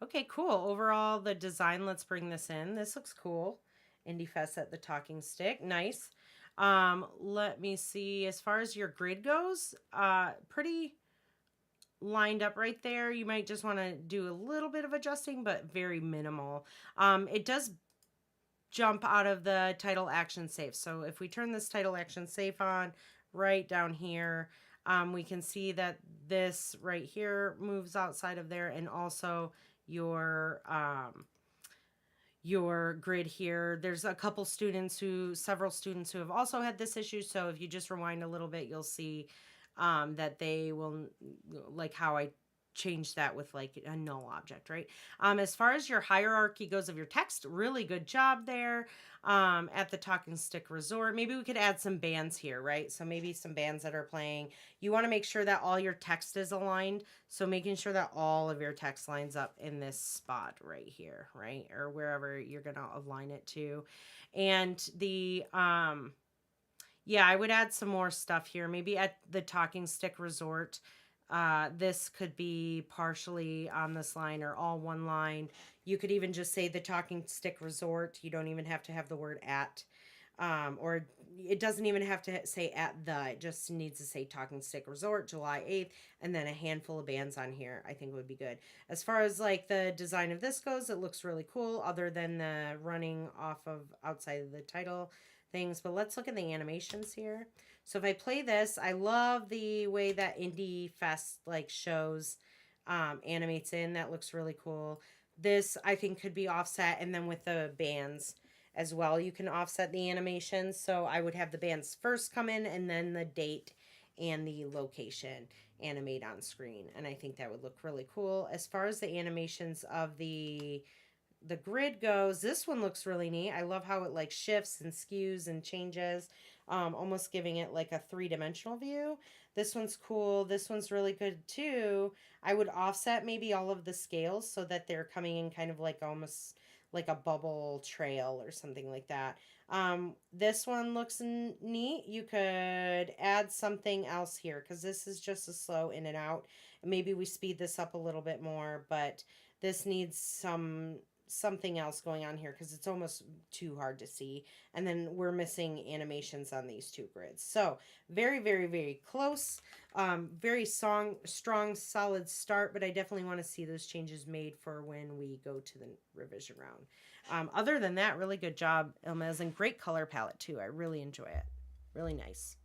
Okay, cool. Overall, the design, let's bring this in. This looks cool. Indie Fest at the Talking Stick. Nice. Let me see. As far as your grid goes, pretty lined up right there. You might just want to do a little bit of adjusting, but very minimal. It does jump out of the title action safe. So if we turn this title action safe on right down here, we can see that this right here moves outside of there, and also your grid here. There's a couple students several students who have also had this issue. So if you just rewind a little bit, you'll see that they will, like how I changed that with like a null object, right? As far as your hierarchy goes of your text, really good job there. At the Talking Stick Resort, maybe we could add some bands here, right? So maybe some bands that are playing. You want to make sure that all your text is aligned. So making sure that all of your text lines up in this spot right here, right? Or wherever you're going to align it to. And the, yeah, I would add some more stuff here. Maybe at the Talking Stick Resort, this could be partially on this line or all one line. You could even just say the Talking Stick Resort. You don't even have to have the word at. Or it doesn't even have to say at the. It just needs to say Talking Stick Resort, July 8th, and then a handful of bands on here, I think would be good. As far as like the design of this goes, it looks really cool, other than the running off of outside of the title things. But let's look at the animations here. So if I play this, I love the way that Indie Fest like shows animates in. That looks really cool. This I think could be offset, and then with the bands as well, you can offset the animations. So I would have the bands first come in, and then the date and the location animate on screen, and I think that would look really cool. As far as the animations of the grid goes, this one looks really neat. I love how it like shifts and skews and changes, almost giving it like a three-dimensional view. This one's cool. This one's really good too. I would offset maybe all of the scales so that they're coming in kind of like almost like a bubble trail or something like that. This one looks neat. You could add something else here because this is just a slow in and out. Maybe we speed this up a little bit more, but this needs something else going on here because it's almost too hard to see. And then we're missing animations on these two grids. So very, very, very close. Very strong, solid start, but I definitely want to see those changes made for when we go to the revision round. Other than that, really good job, Ilmaz, and great color palette too. I really enjoy it. Really nice.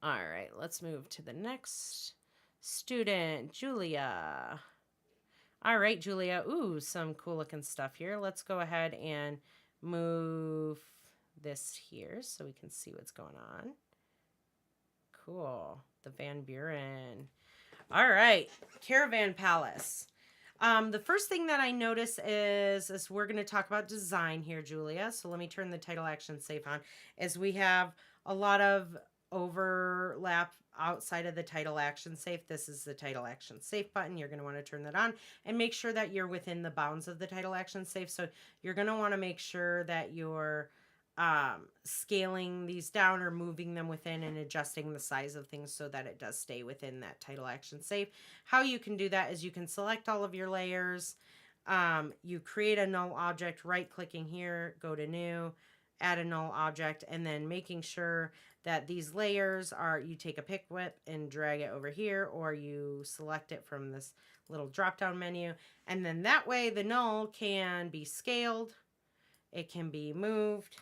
All right, let's move to the next student, Julia. All right, Julia. Ooh, some cool looking stuff here. Let's go ahead and move this here so we can see what's going on. Cool. The Van Buren. All right, Caravan Palace. The first thing that I notice is we're going to talk about design here, Julia. So let me turn the title action safe on, as we have a lot of overlap outside of the title action safe. This is the title action safe button. You're going to want to turn that on and make sure that you're within the bounds of the title action safe. So you're going to want to make sure that you're scaling these down or moving them within and adjusting the size of things so that it does stay within that title action safe. How you can do that is you can select all of your layers, you create a null object, right clicking here, go to new, add a null object, and then making sure that these layers are, you take a pick whip and drag it over here, or you select it from this little drop down menu. And then that way the null can be scaled, it can be moved,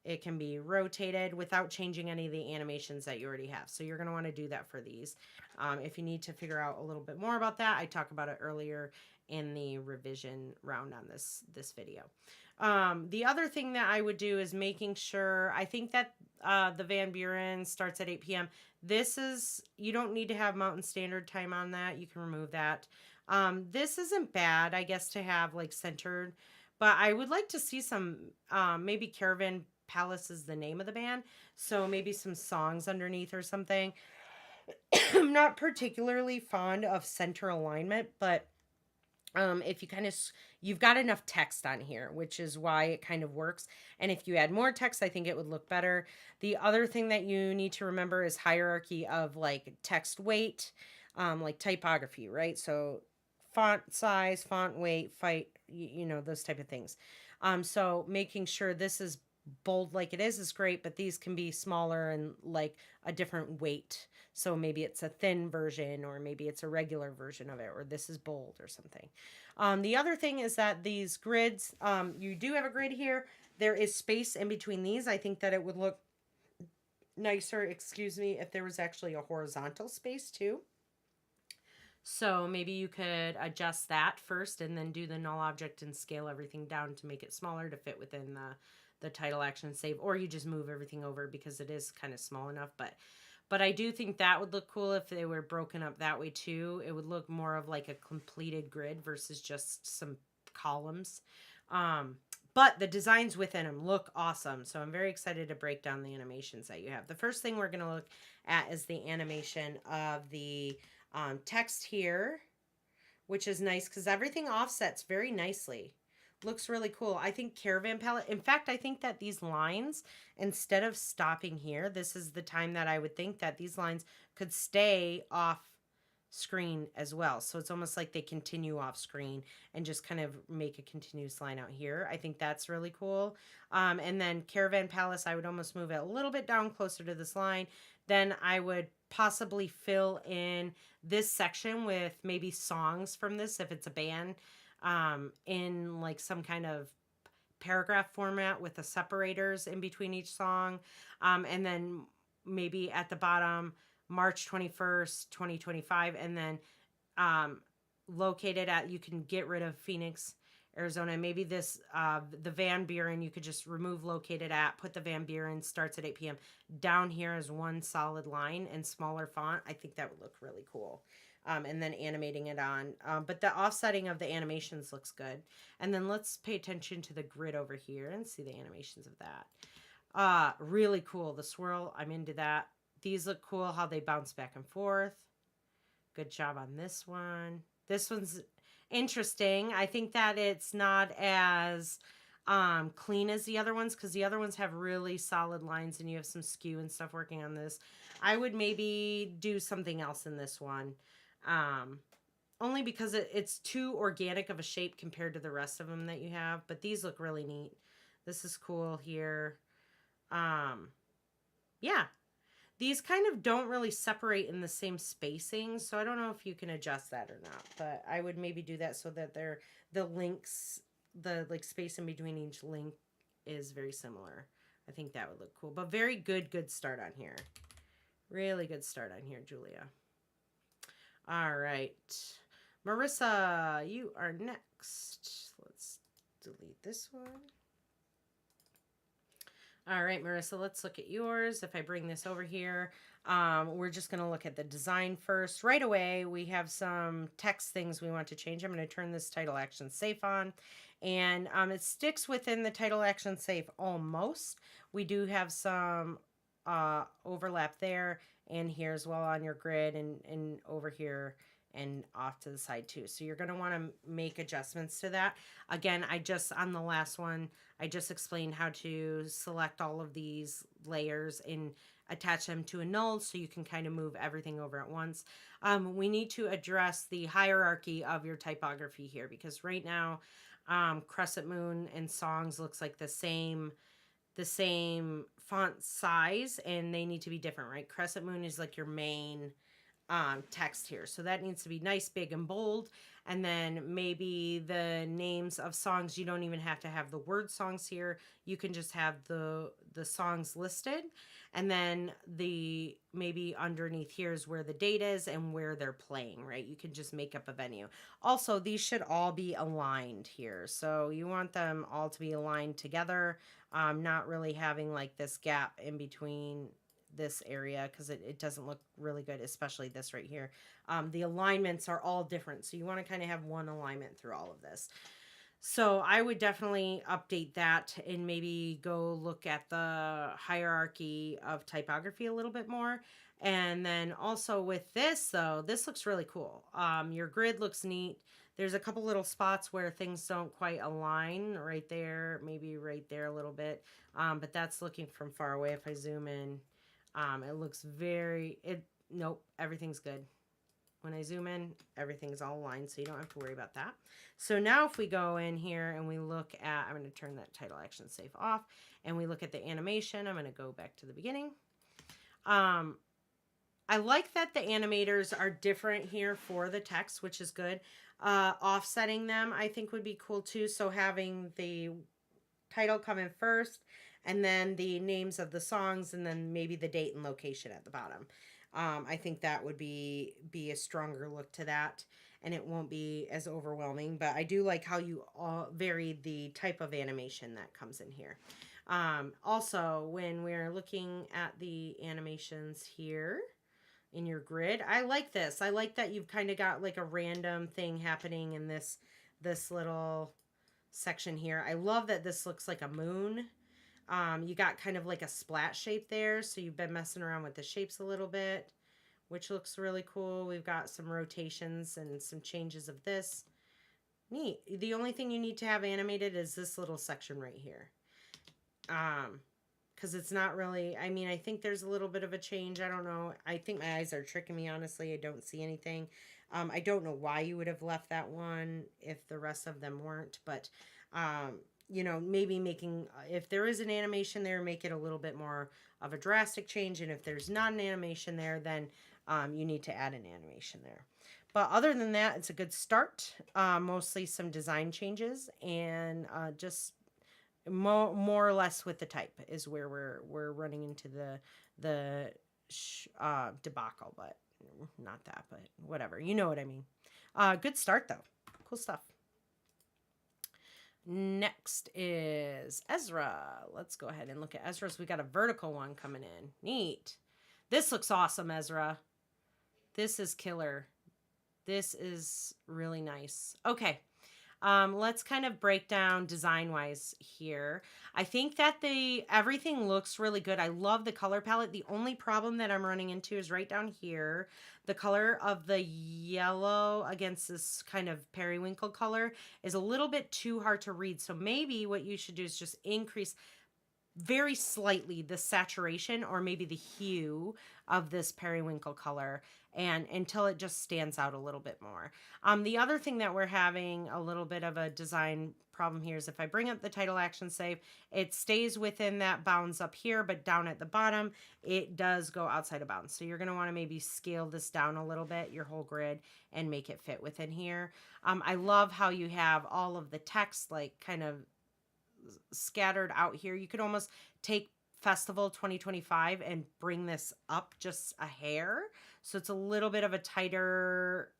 it can be rotated without changing any of the animations that you already have. So you're going to want to do that for these. If you need to figure out a little bit more about that, I talked about it earlier in the revision round on this video. The other thing that I would do is making sure, I think that the Van Buren starts at 8 p.m. This is, you don't need to have Mountain Standard Time on that. You can remove that. This isn't bad, I guess, to have like centered, but I would like to see some, maybe Caravan Palace is the name of the band, so maybe some songs underneath or something. I'm not particularly fond of center alignment, but if you kind of, you've got enough text on here, which is why it kind of works. And if you add more text, I think it would look better. The other thing that you need to remember is hierarchy of like text weight, like typography, right? So font size, font weight, you know, those type of things. So making sure this is bold like it is great, but these can be smaller and like a different weight. So maybe it's a thin version, or maybe it's a regular version of it, or this is bold or something. The other thing is that these grids, you do have a grid here. There is space in between these. I think that it would look nicer, excuse me, if there was actually a horizontal space too. So maybe you could adjust that first and then do the null object and scale everything down to make it smaller to fit within the title action save, or you just move everything over because it is kind of small enough. But I do think that would look cool if they were broken up that way too. It would look more of like a completed grid versus just some columns. But the designs within them look awesome. So I'm very excited to break down the animations that you have. The first thing we're going to look at is the animation of the text here, which is nice because everything offsets very nicely. Looks really cool. I think Caravan Palette, in fact, I think that these lines, instead of stopping here, this is the time that I would think that these lines could stay off screen as well. So it's almost like they continue off screen and just kind of make a continuous line out here. I think that's really cool. And then Caravan Palace, I would almost move it a little bit down closer to this line. Then I would possibly fill in this section with maybe songs from this if it's a band, in like some kind of paragraph format with the separators in between each song. And then maybe at the bottom, March 21st, 2025, and then located at, you can get rid of Phoenix, Arizona. Maybe this, the Van Buren, you could just remove located at, put the Van Buren starts at 8 p.m. down here as one solid line and smaller font. I think that would look really cool. And then animating it on. But the offsetting of the animations looks good. And then let's pay attention to the grid over here and see the animations of that. Really cool. The swirl, I'm into that. These look cool, how they bounce back and forth. Good job on this one. This one's interesting. I think that it's not as clean as the other ones, because the other ones have really solid lines and you have some skew and stuff working on this. I would maybe do something else in this one. Only because it's too organic of a shape compared to the rest of them that you have. But these look really neat. This is cool here. Yeah. These kind of don't really separate in the same spacing, so I don't know if you can adjust that or not. But I would maybe do that so that the links, the like space in between each link is very similar. I think that would look cool. But very good start on here. Really good start on here, Julia. All right. Marissa, you are next. Let's delete this one. All right, Marissa, let's look at yours. If I bring this over here, we're just going to look at the design first. Right away, we have some text things we want to change. I'm going to turn this title action safe on. And it sticks within the title action safe almost. We do have some overlap there and here as well on your grid and over here and off to the side too. So you're going to want to make adjustments to that. Again, on the last one, I just explained how to select all of these layers and attach them to a null so you can kind of move everything over at once. We need to address the hierarchy of your typography here, because right now, Crescent Moon and Songs looks like the same font size, and they need to be different, right? Crescent Moon is like your main text here. So that needs to be nice, big, and bold. And then maybe the names of songs, you don't even have to have the word songs here. You can just have the songs listed. And then the maybe underneath here is where the date is and where they're playing, right? You can just make up a venue. Also, these should all be aligned here. So you want them all to be aligned together, not really having like this gap in between this area, because it doesn't look really good, especially this right here. The alignments are all different, so you want to kind of have one alignment through all of this. So I would definitely update that and maybe go look at the hierarchy of typography a little bit more. And then also with this, though, this looks really cool. Your grid looks neat. There's a couple little spots where things don't quite align right there, maybe right there a little bit. But that's looking from far away. If I zoom in, it looks nope, everything's good. When I zoom in, everything's all aligned, so you don't have to worry about that. So now if we go in here and we look at, I'm going to turn that title action safe off, and we look at the animation. I'm going to go back to the beginning. I like that the animators are different here for the text, which is good. Offsetting them, I think, would be cool too. So having the title come in first, and then the names of the songs, and then maybe the date and location at the bottom. I think that would be a stronger look to that, and it won't be as overwhelming. But I do like how you all varied the type of animation that comes in here. Also, when we're looking at the animations here in your grid, I like this. I like that you've kind of got like a random thing happening in this little section here. I love that this looks like a moon. You got kind of like a splat shape there, so you've been messing around with the shapes a little bit, which looks really cool. We've got some rotations and some changes of this. Neat. The only thing you need to have animated is this little section right here. Because it's not really, I mean, I think there's a little bit of a change. I don't know. I think my eyes are tricking me, honestly. I don't see anything. I don't know why you would have left that one if the rest of them weren't, but you know, maybe making, if there is an animation there, make it a little bit more of a drastic change. And if there's not an animation there, then you need to add an animation there. But other than that, it's a good start. Mostly some design changes, and just more or less with the type is where we're running into the debacle, but not that, but whatever. You know what I mean. Good start though. Cool stuff. Next is Ezra. Let's go ahead and look at Ezra's. We got a vertical one coming in. Neat. This looks awesome, Ezra. This is killer. This is really nice. Okay. Let's kind of break down design-wise here. I think that everything looks really good. I love the color palette. The only problem that I'm running into is right down here. The color of the yellow against this kind of periwinkle color is a little bit too hard to read. So maybe what you should do is just increase very slightly the saturation or maybe the hue of this periwinkle color, and until it just stands out a little bit more. The other thing that we're having a little bit of a design problem here is if I bring up the title action save, it stays within that bounds up here, but down at the bottom, it does go outside of bounds. So you're going to want to maybe scale this down a little bit, your whole grid, and make it fit within here. I love how you have all of the text like kind of scattered out here. You could almost take Festival 2025 and bring this up just a hair, so it's a little bit of a tighter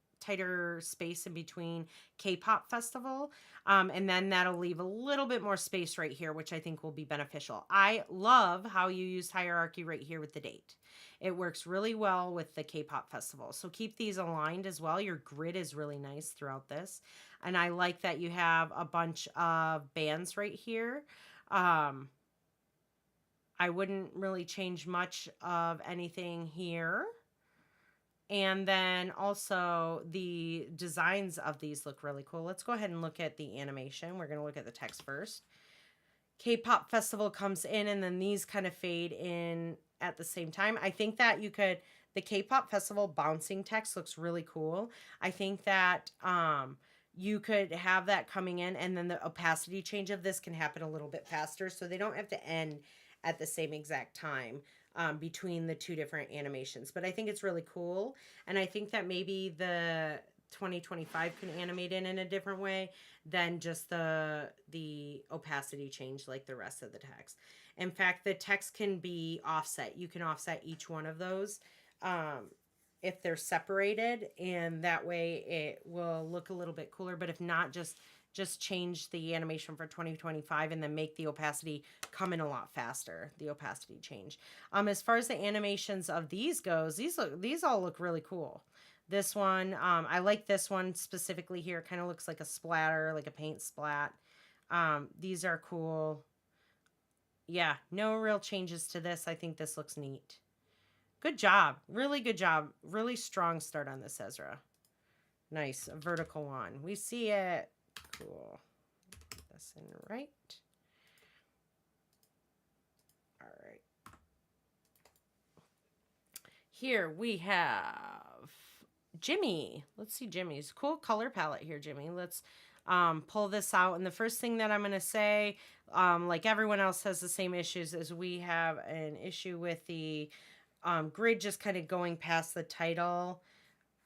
space in between K-pop Festival, and then that'll leave a little bit more space right here, which I think will be beneficial. I love how you used hierarchy right here with the date. It works really well with the K-pop Festival, so keep these aligned as well. Your grid is really nice throughout this, and I like that you have a bunch of bands right here. I wouldn't really change much of anything here. And then also the designs of these look really cool. Let's go ahead and look at the animation. We're going to look at the text first. K-pop festival comes in, and then these kind of fade in at the same time. I think that the K-pop festival bouncing text looks really cool. I think that you could have that coming in, and then the opacity change of this can happen a little bit faster, so they don't have to end at the same exact time between the two different animations. But I think it's really cool, and I think that maybe the 2025 can animate in a different way than just the opacity change like the rest of the text. In fact, the text can be offset. You can offset each one of those if they're separated, and that way it will look a little bit cooler. But if not, just change the animation for 2025 and then make the opacity come in a lot faster, the opacity change. As far as the animations of these goes, these all look really cool. This one, I like this one specifically here. It kind of looks like a splatter, like a paint splat. These are cool. Yeah, no real changes to this. I think this looks neat. Good job. Really good job. Really strong start on this, Ezra. Nice. A vertical one. We see it. Cool. Put this in right. All right. Here we have Jimmy. Let's see Jimmy's cool color palette here, Jimmy. Let's pull this out. And the first thing that I'm going to say, like everyone else has the same issues, is we have an issue with the grid just kind of going past the title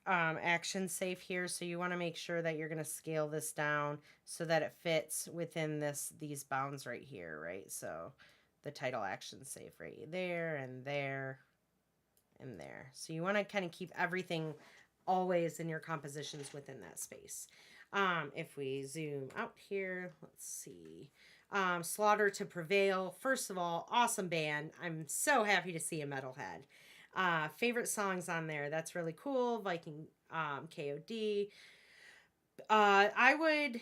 action safe here. So you want to make sure that you're going to scale this down so that it fits within these bounds right here, right? So the title action safe right there and there and there. So you want to kind of keep everything always in your compositions within that space. If we zoom out here, let's see. Slaughter to Prevail. First of all, awesome band. I'm so happy to see a metalhead. Favorite songs on there. That's really cool. Viking KOD. I would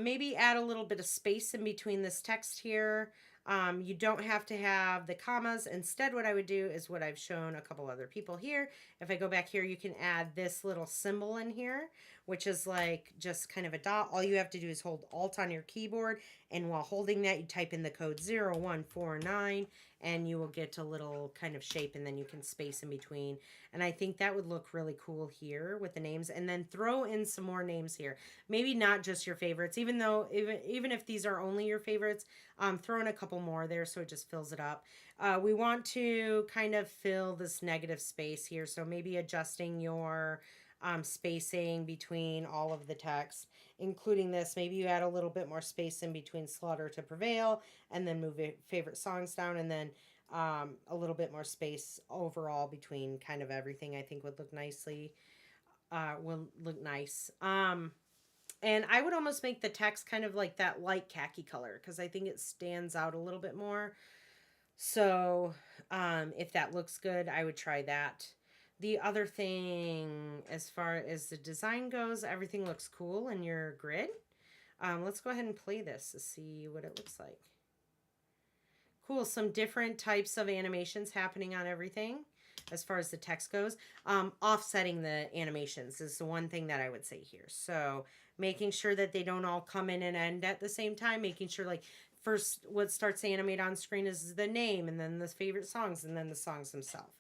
maybe add a little bit of space in between this text here. You don't have to have the commas. Instead, what I would do is what I've shown a couple other people here. If I go back here, you can add this little symbol in here, which is like just kind of a dot. All you have to do is hold Alt on your keyboard, and while holding that, you type in the code 0149, and you will get a little kind of shape, and then you can space in between. And I think that would look really cool here with the names, and then throw in some more names here. Maybe not just your favorites, even if these are only your favorites, throw in a couple more there so it just fills it up. We want to kind of fill this negative space here, so maybe adjusting your spacing between all of the text, including this. Maybe you add a little bit more space in between Slaughter to Prevail, and then move favorite songs down, and then a little bit more space overall between kind of everything. I think would look nicely. Will look nice. And I would almost make the text kind of like that light khaki color, because I think it stands out a little bit more. So if that looks good, I would try that. The other thing, as far as the design goes, everything looks cool in your grid. Let's go ahead and play this to see what it looks like. Cool, some different types of animations happening on everything as far as the text goes. Offsetting the animations is the one thing that I would say here. So making sure that they don't all come in and end at the same time, making sure like first what starts to animate on screen is the name, and then the favorite songs, and then the songs themselves.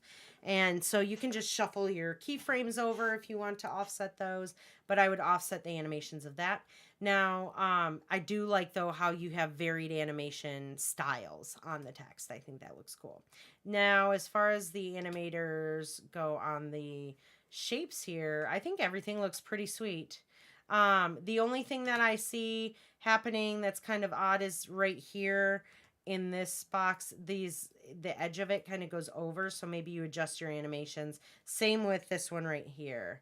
And so you can just shuffle your keyframes over if you want to offset those, but I would offset the animations of that. Now, I do like, though, how you have varied animation styles on the text. I think that looks cool. Now, as far as the animators go on the shapes here, I think everything looks pretty sweet. The only thing that I see happening that's kind of odd is right here in this box, the edge of it kind of goes over, so maybe you adjust your animations. Same with this one right here.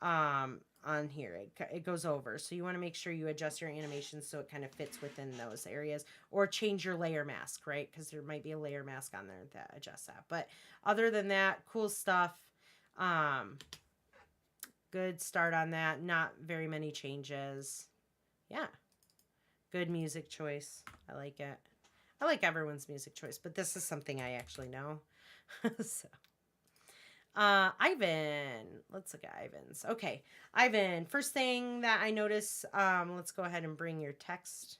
On here, it goes over, so you want to make sure you adjust your animations so it kind of fits within those areas, or change your layer mask, right? Because there might be a layer mask on there that adjusts that. But other than that, cool stuff. Good start on that. Not very many changes. Yeah, good music choice. I like it. I like everyone's music choice, but this is something I actually know. So, Ivan. Let's look at Ivan's. Okay, Ivan. First thing that I notice, let's go ahead and bring your text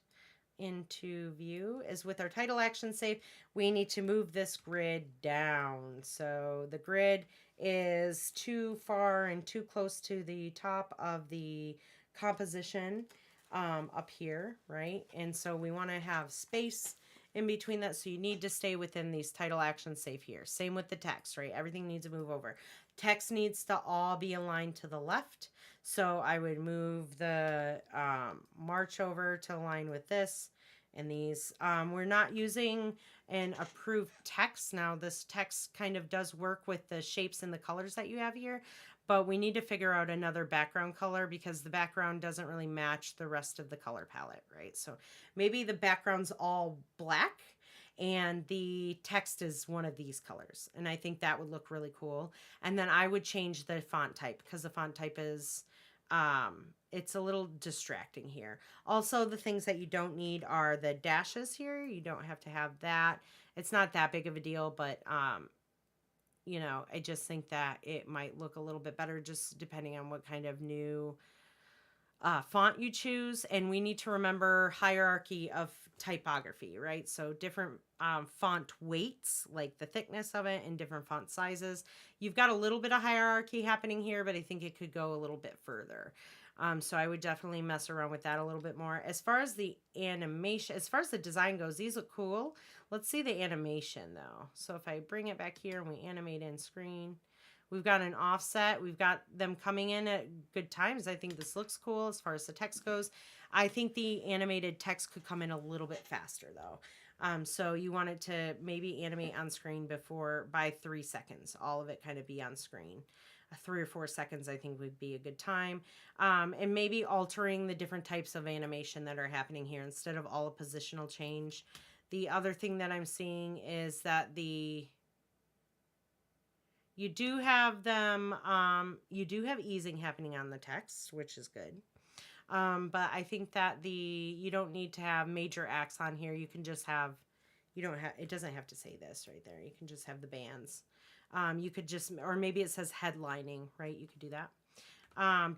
into view, is with our title action safe, we need to move this grid down. So the grid is too far and too close to the top of the composition up here, right? And so we want to have space in between that, so you need to stay within these title actions safe here. Same with the text, right? Everything needs to move over. Text needs to all be aligned to the left, so I would move the march over to align with this and these. We're not using an approved text. Now this text kind of does work with the shapes and the colors that you have here, but we need to figure out another background color because the background doesn't really match the rest of the color palette, right? So maybe the background's all black and the text is one of these colors. And I think that would look really cool. And then I would change the font type because the font type is, it's a little distracting here. Also, the things that you don't need are the dashes here. You don't have to have that. It's not that big of a deal, but, you know, I just think that it might look a little bit better just depending on what kind of new font you choose. And we need to remember hierarchy of typography, right? So different font weights, like the thickness of it, and different font sizes. You've got a little bit of hierarchy happening here, but I think it could go a little bit further. So I would definitely mess around with that a little bit more. As far as the animation, as far as the design goes, these look cool. Let's see the animation though. So if I bring it back here and we animate in screen, we've got an offset. We've got them coming in at good times. I think this looks cool as far as the text goes. I think the animated text could come in a little bit faster though. So you want it to maybe animate on screen by 3 seconds. All of it kind of be on screen. 3 or 4 seconds I think would be a good time. And maybe altering the different types of animation that are happening here instead of all a positional change. The other thing that I'm seeing is that you do have them, you do have easing happening on the text, which is good. But I think that you don't need to have major acts on here. You can just have, it doesn't have to say this right there. You can just have the bands. You could just, or maybe it says headlining, right? You could do that.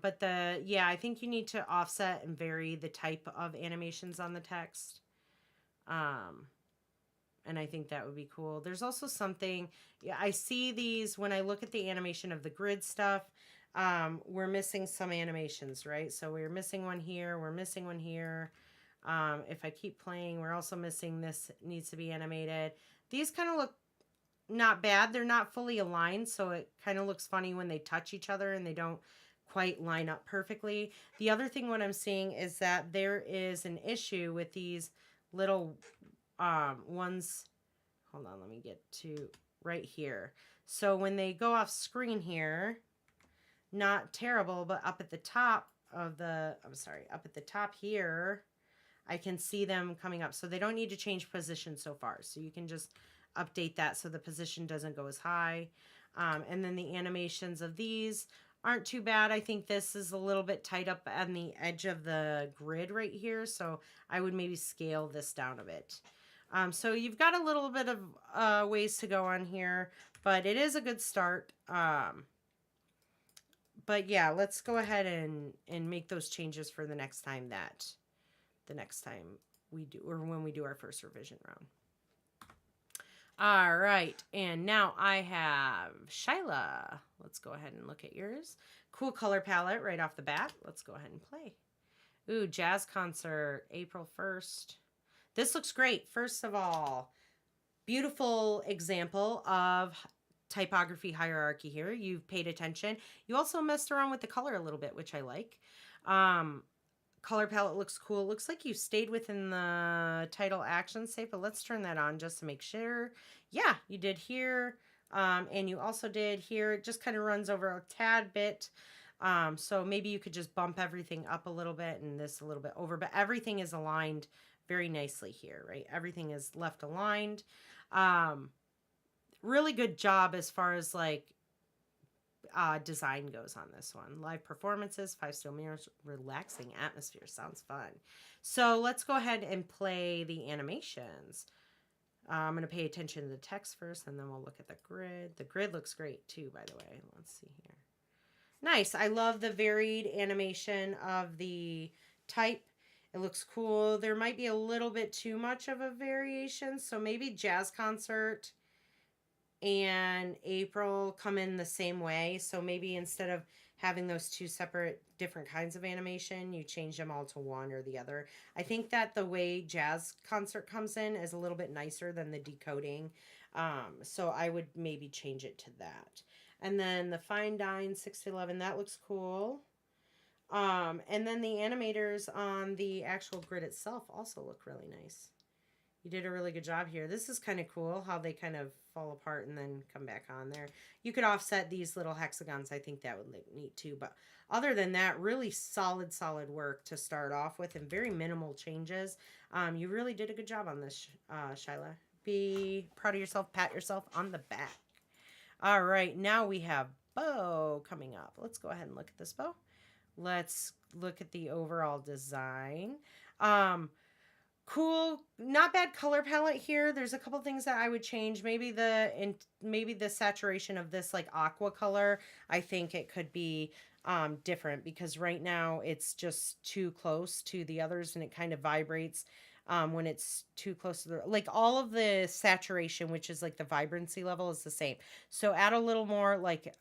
But I think you need to offset and vary the type of animations on the text. And I think that would be cool. There's also something, I see these when I look at the animation of the grid stuff. We're missing some animations, right? So we're missing one here. We're missing one here. If I keep playing, we're also missing this needs to be animated. These kind of look not bad. They're not fully aligned, so it kind of looks funny when they touch each other and they don't quite line up perfectly. The other thing what I'm seeing is that there is an issue with these little ones. Hold on, let me get to right here. So when they go off screen here, not terrible, but up at the top of up at the top here, I can see them coming up. So they don't need to change position so far. So you can just update that so the position doesn't go as high. And then the animations of these aren't too bad. I think this is a little bit tight up on the edge of the grid right here. So I would maybe scale this down a bit. So you've got a little bit of ways to go on here, but it is a good start. But yeah, let's go ahead and make those changes for the next time we do, or when we do our first revision round. All right, and now I have Shyla. Let's go ahead and look at yours. Cool color palette right off the bat. Let's go ahead and play. Ooh, jazz concert, April 1st. This looks great. First of all, beautiful example of typography hierarchy here. You've paid attention. You also messed around with the color a little bit, which I like. Color palette looks cool. It looks like you stayed within the title action safe, but let's turn that on just to make sure. Yeah, you did here. And you also did here. It just kind of runs over a tad bit. So maybe you could just bump everything up a little bit and this a little bit over, but everything is aligned very nicely here, right? Everything is left aligned. Really good job as far as like design goes on this one. Live performances, 5 still mirrors, relaxing atmosphere. Sounds fun. So let's go ahead and play the animations. I'm going to pay attention to the text first, and then we'll look at the grid. The grid looks great too, by the way. Let's see here. Nice. I love the varied animation of the type. It looks cool. There might be a little bit too much of a variation, so maybe jazz concert and April come in the same way. So maybe instead of having those two separate different kinds of animation, you change them all to one or the other. I think that the way jazz concert comes in is a little bit nicer than the decoding. So I would maybe change it to that. And then the fine dine 6 to 11, that looks cool. And then the animators on the actual grid itself also look really nice. You did a really good job here. This is kind of cool how they kind of fall apart and then come back on there. You could offset these little hexagons. I think that would look neat too. But other than that, really solid work to start off with and very minimal changes. You really did a good job on this, Shyla. Be proud of yourself. Pat yourself on the back. All right, now we have Bo coming up. Let's go ahead and look at this Bo. Let's look at the overall design. Cool, not bad color palette here. There's a couple things that I would change. Maybe the saturation of this like aqua color. I think it could be different because right now it's just too close to the others and it kind of vibrates when it's too close to the, like all of the saturation, which is like the vibrancy level, is the same. So add a little more like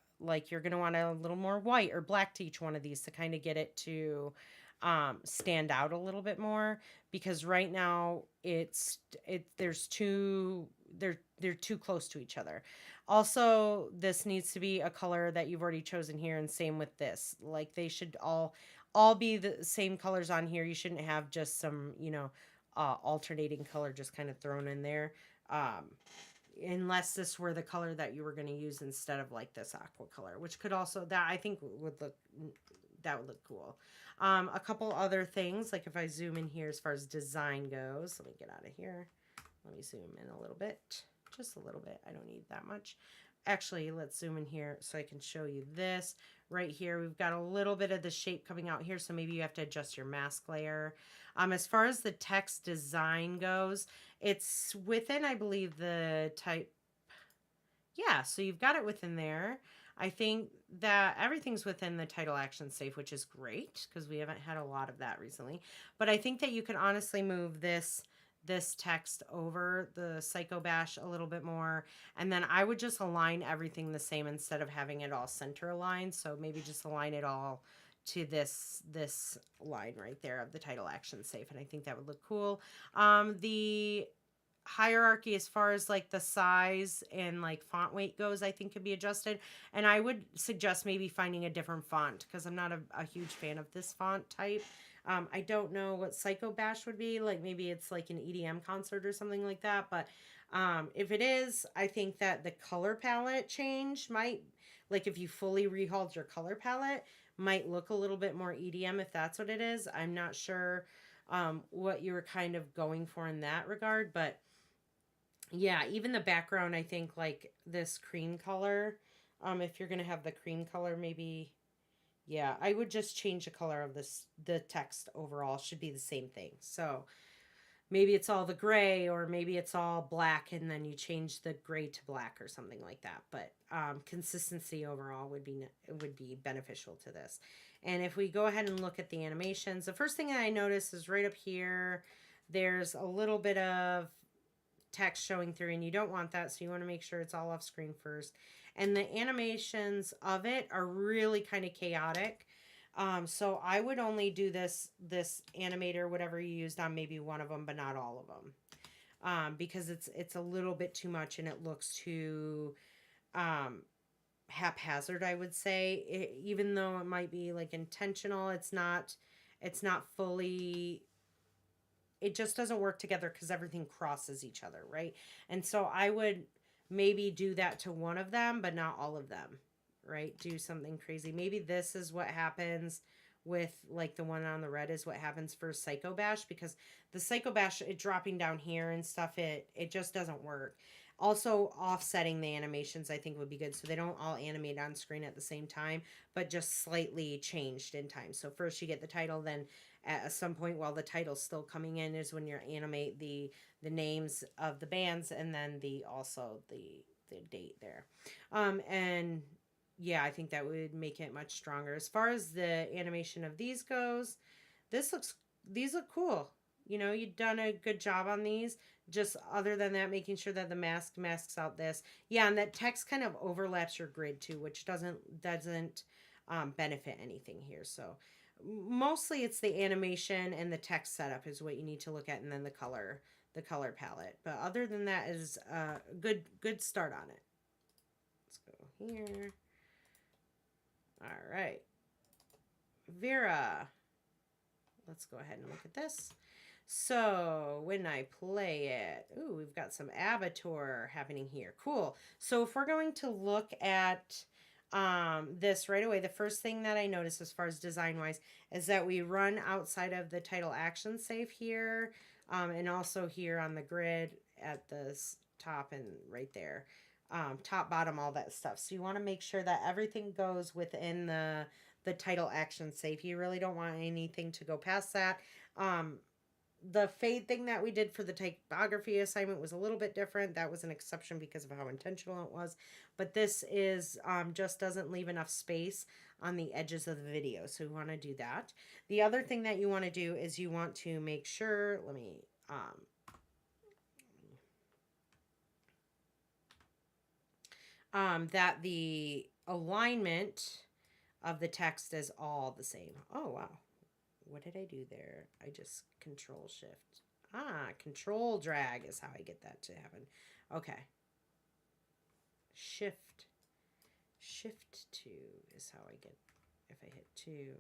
you're going to want a little more white or black to each one of these to kind of get it to stand out a little bit more, because right now they're too close to each other. Also, this needs to be a color that you've already chosen here, and same with this. Like they should all be the same colors on here. You shouldn't have just some, alternating color just kind of thrown in there. Unless this were the color that you were going to use instead of like this aqua color, which could also, that I think would look cool. A couple other things, like if I zoom in here as far as design goes, let me get out of here. Let me zoom in a little bit, just a little bit. I don't need that much. Actually, let's zoom in here so I can show you this. Right here, we've got a little bit of the shape coming out here, so maybe you have to adjust your mask layer. As far as the text design goes, it's within, I believe, the type. Yeah, so you've got it within there. I think that everything's within the title action safe, which is great because we haven't had a lot of that recently. But I think that you can honestly move this text over the Psycho Bash a little bit more. And then I would just align everything the same instead of having it all center aligned. So maybe just align it all to this line right there of the title action safe. And I think that would look cool. The hierarchy as far as like the size and like font weight goes, I think could be adjusted. And I would suggest maybe finding a different font because I'm not a huge fan of this font type. I don't know what Psycho Bash would be. Like maybe it's like an EDM concert or something like that. But if it is, I think that the color palette change might, like if you fully rehauled your color palette, might look a little bit more EDM if that's what it is. I'm not sure what you were kind of going for in that regard, but yeah, even the background, I think like this cream color, if you're going to have the cream color, maybe, yeah, I would just change the color of the text overall should be the same thing. So maybe it's all the gray or maybe it's all black and then you change the gray to black or something like that. But consistency overall would be beneficial to this. And if we go ahead and look at the animations, the first thing that I notice is right up here, there's a little bit of text showing through and you don't want that, so you want to make sure it's all off screen first. And the animations of it are really kind of chaotic, so I would only do this animator, whatever you used, on maybe one of them but not all of them, because it's a little bit too much and it looks too haphazard, I would say. Even though it might be like intentional, it's not fully, it just doesn't work together because everything crosses each other, right? And so I would maybe do that to one of them, but not all of them, right? Do something crazy. Maybe this is what happens with like the one on the red is what happens for Psycho Bash, because the Psycho Bash, it dropping down here and stuff, it just doesn't work. Also, offsetting the animations I think would be good so they don't all animate on screen at the same time, but just slightly changed in time. So first you get the title, then at some point while the title's still coming in is when you animate the names of the bands, and then also the date there. And yeah, I think that would make it much stronger. As far as the animation of these goes, this looks these look cool. You know, you've done a good job on these. Just other than that, making sure that the masks out this. Yeah, and that text kind of overlaps your grid too, which doesn't benefit anything here. So mostly it's the animation and the text setup is what you need to look at, and then the color palette. But other than that is a good start on it. Let's go here. All right, Vera. Let's go ahead and look at this. So when I play it, ooh, we've got some Abattoir happening here. Cool. So if we're going to look at this right away, the first thing that I notice as far as design wise is that we run outside of the title action safe here, and also here on the grid at the top and right there, top, bottom, all that stuff. So you want to make sure that everything goes within the title action safe. You really don't want anything to go past that. The fade thing that we did for the typography assignment was a little bit different. That was an exception because of how intentional it was. But this is just doesn't leave enough space on the edges of the video. So we want to do that. The other thing that you want to do is you want to make sure, let me that the alignment of the text is all the same. Oh, wow. What did I do there? I just control shift. Control drag is how I get that to happen. Okay. Shift 2 is how I get, if I hit 2,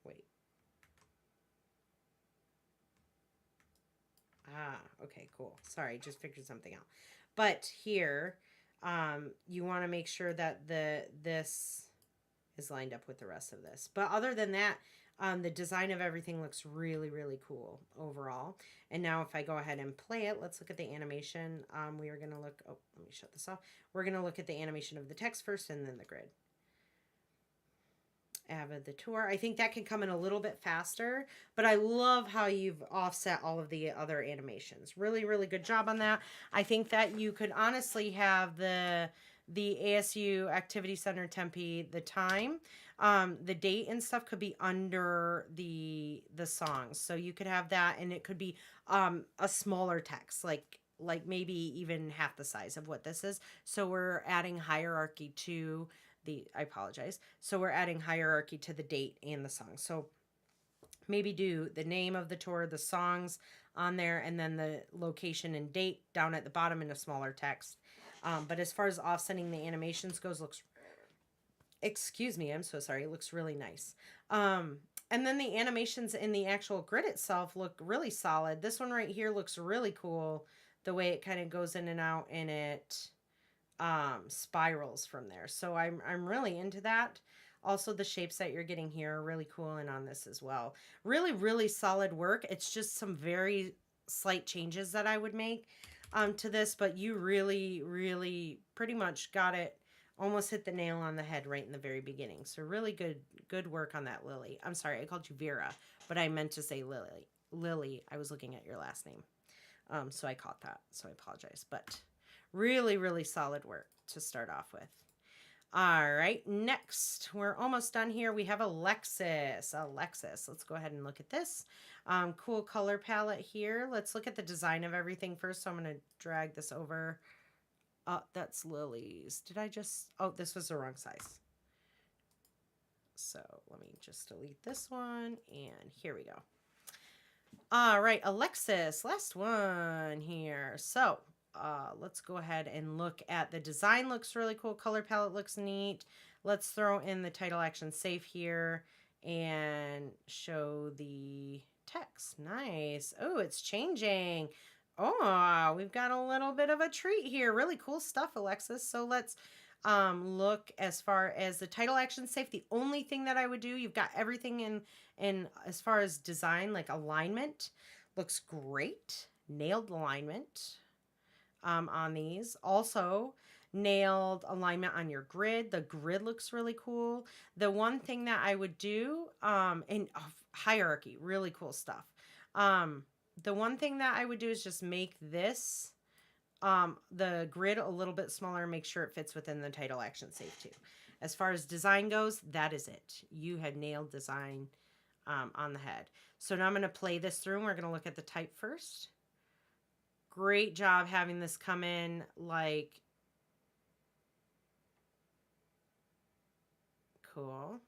wait. Okay, cool. Sorry, just figured something out. But here, you want to make sure that this is lined up with the rest of this. But other than that, the design of everything looks really, really cool overall. And now if I go ahead and play it, let's look at the animation. We are going to look, oh, let me shut this off. We're going to look at the animation of the text first and then the grid. Abattoir. I think that can come in a little bit faster, but I love how you've offset all of the other animations. Really, really good job on that. I think that you could honestly have the ASU Activity Center Tempe, the time, the date and stuff could be under the songs. So you could have that, and it could be a smaller text, like maybe even half the size of what this is. So we're adding hierarchy to I apologize. So we're adding hierarchy to the date and the song. So maybe do the name of the tour, the songs on there, and then the location and date down at the bottom in a smaller text. But as far as offsetting the animations goes, excuse me, I'm so sorry. It looks really nice. And then the animations in the actual grid itself look really solid. This one right here looks really cool. The way it kind of goes in and out, and it spirals from there. So I'm really into that. Also, the shapes that you're getting here are really cool and on this as well. Really, really solid work. It's just some very slight changes that I would make to this, but you really, really pretty much got it, almost hit the nail on the head right in the very beginning. So really good work on that, Lily. I'm sorry, I called you Vera, but I meant to say Lily. Lily, I was looking at your last name. So I caught that, so I apologize. But really, really solid work to start off with. All right, next, we're almost done here. We have Alexis. Let's go ahead and look at this. Cool color palette here. Let's look at the design of everything first. So I'm going to drag this over. That's Lily's. Oh, this was the wrong size. So let me just delete this one, and here we go. All right, Alexis, last one here. So let's go ahead and look at the design. Looks really cool. Color palette looks neat. Let's throw in the title action safe here and show the text. Nice. Oh, it's changing. Oh, we've got a little bit of a treat here. Really cool stuff, Alexis. So let's look as far as the title action safe. The only thing that I would do, you've got everything in as far as design, like alignment, looks great. Nailed alignment on these. Also, nailed alignment on your grid. The grid looks really cool. The one thing that I would do, and hierarchy, really cool stuff. The one thing that I would do is just make this, the grid a little bit smaller and make sure it fits within the title action save too. As far as design goes, that is it. You had nailed design on the head. So now I'm going to play this through and we're going to look at the type first. Great job having this come in like cool.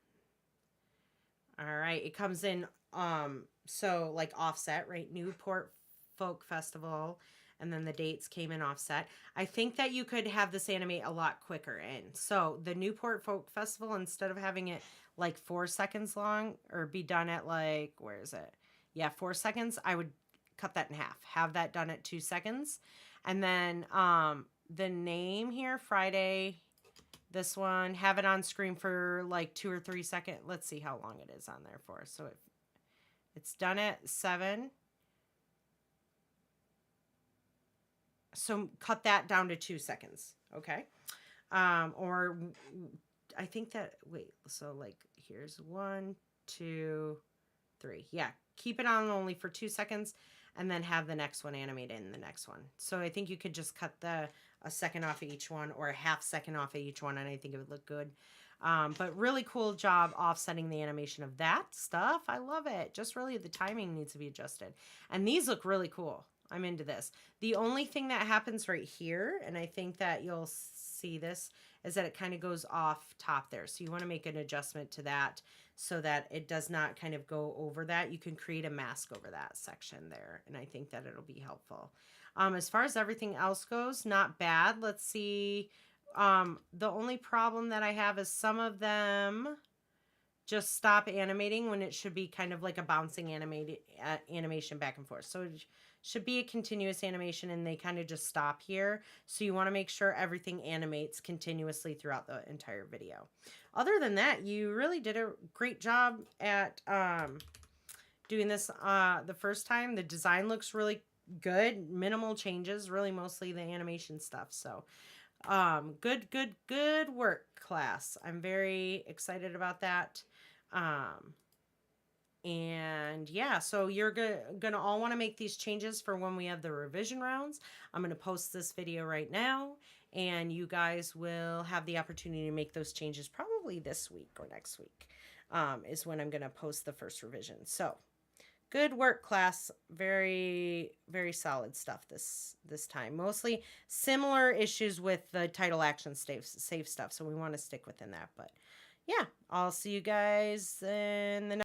All right, it comes in so like offset, right? Newport Folk Festival, and then the dates came in offset. I think that you could have this animate a lot quicker in. So the Newport Folk Festival, instead of having it like 4 seconds long or be done at like, where is it? Yeah, 4 seconds, I would cut that in half. Have that done at 2 seconds. And then the name here, Friday, this one, have it on screen for like 2 or 3 seconds. Let's see how long it is on there for. So it's done at 7. So cut that down to 2 seconds. Okay. Or I think that, wait, so like here's 1, 2, 3. Yeah. Keep it on only for 2 seconds and then have the next one animated in the next one. So I think you could just cut a second off of each one or a half second off of each one, and I think it would look good. But really cool job offsetting the animation of that stuff. I love it. Just really the timing needs to be adjusted. And these look really cool. I'm into this. The only thing that happens right here, and I think that you'll see this, is that it kind of goes off top there. So you want to make an adjustment to that so that it does not kind of go over that. You can create a mask over that section there, and I think that it'll be helpful. As far as everything else goes, not bad. Let's see. The only problem that I have is some of them just stop animating when it should be kind of like a bouncing animation back and forth. So it should be a continuous animation and they kind of just stop here. So you want to make sure everything animates continuously throughout the entire video. Other than that, you really did a great job at doing this the first time. The design looks really good. Minimal changes, really mostly the animation stuff. So good work, class. I'm very excited about that. And yeah, so you're gonna all want to make these changes for when we have the revision rounds. I'm gonna post this video right now, and you guys will have the opportunity to make those changes probably this week or next week is when I'm gonna post the first revision. So good work, class. Very, very solid stuff this time. Mostly similar issues with the title action save stuff, so we want to stick within that. But yeah, I'll see you guys in the next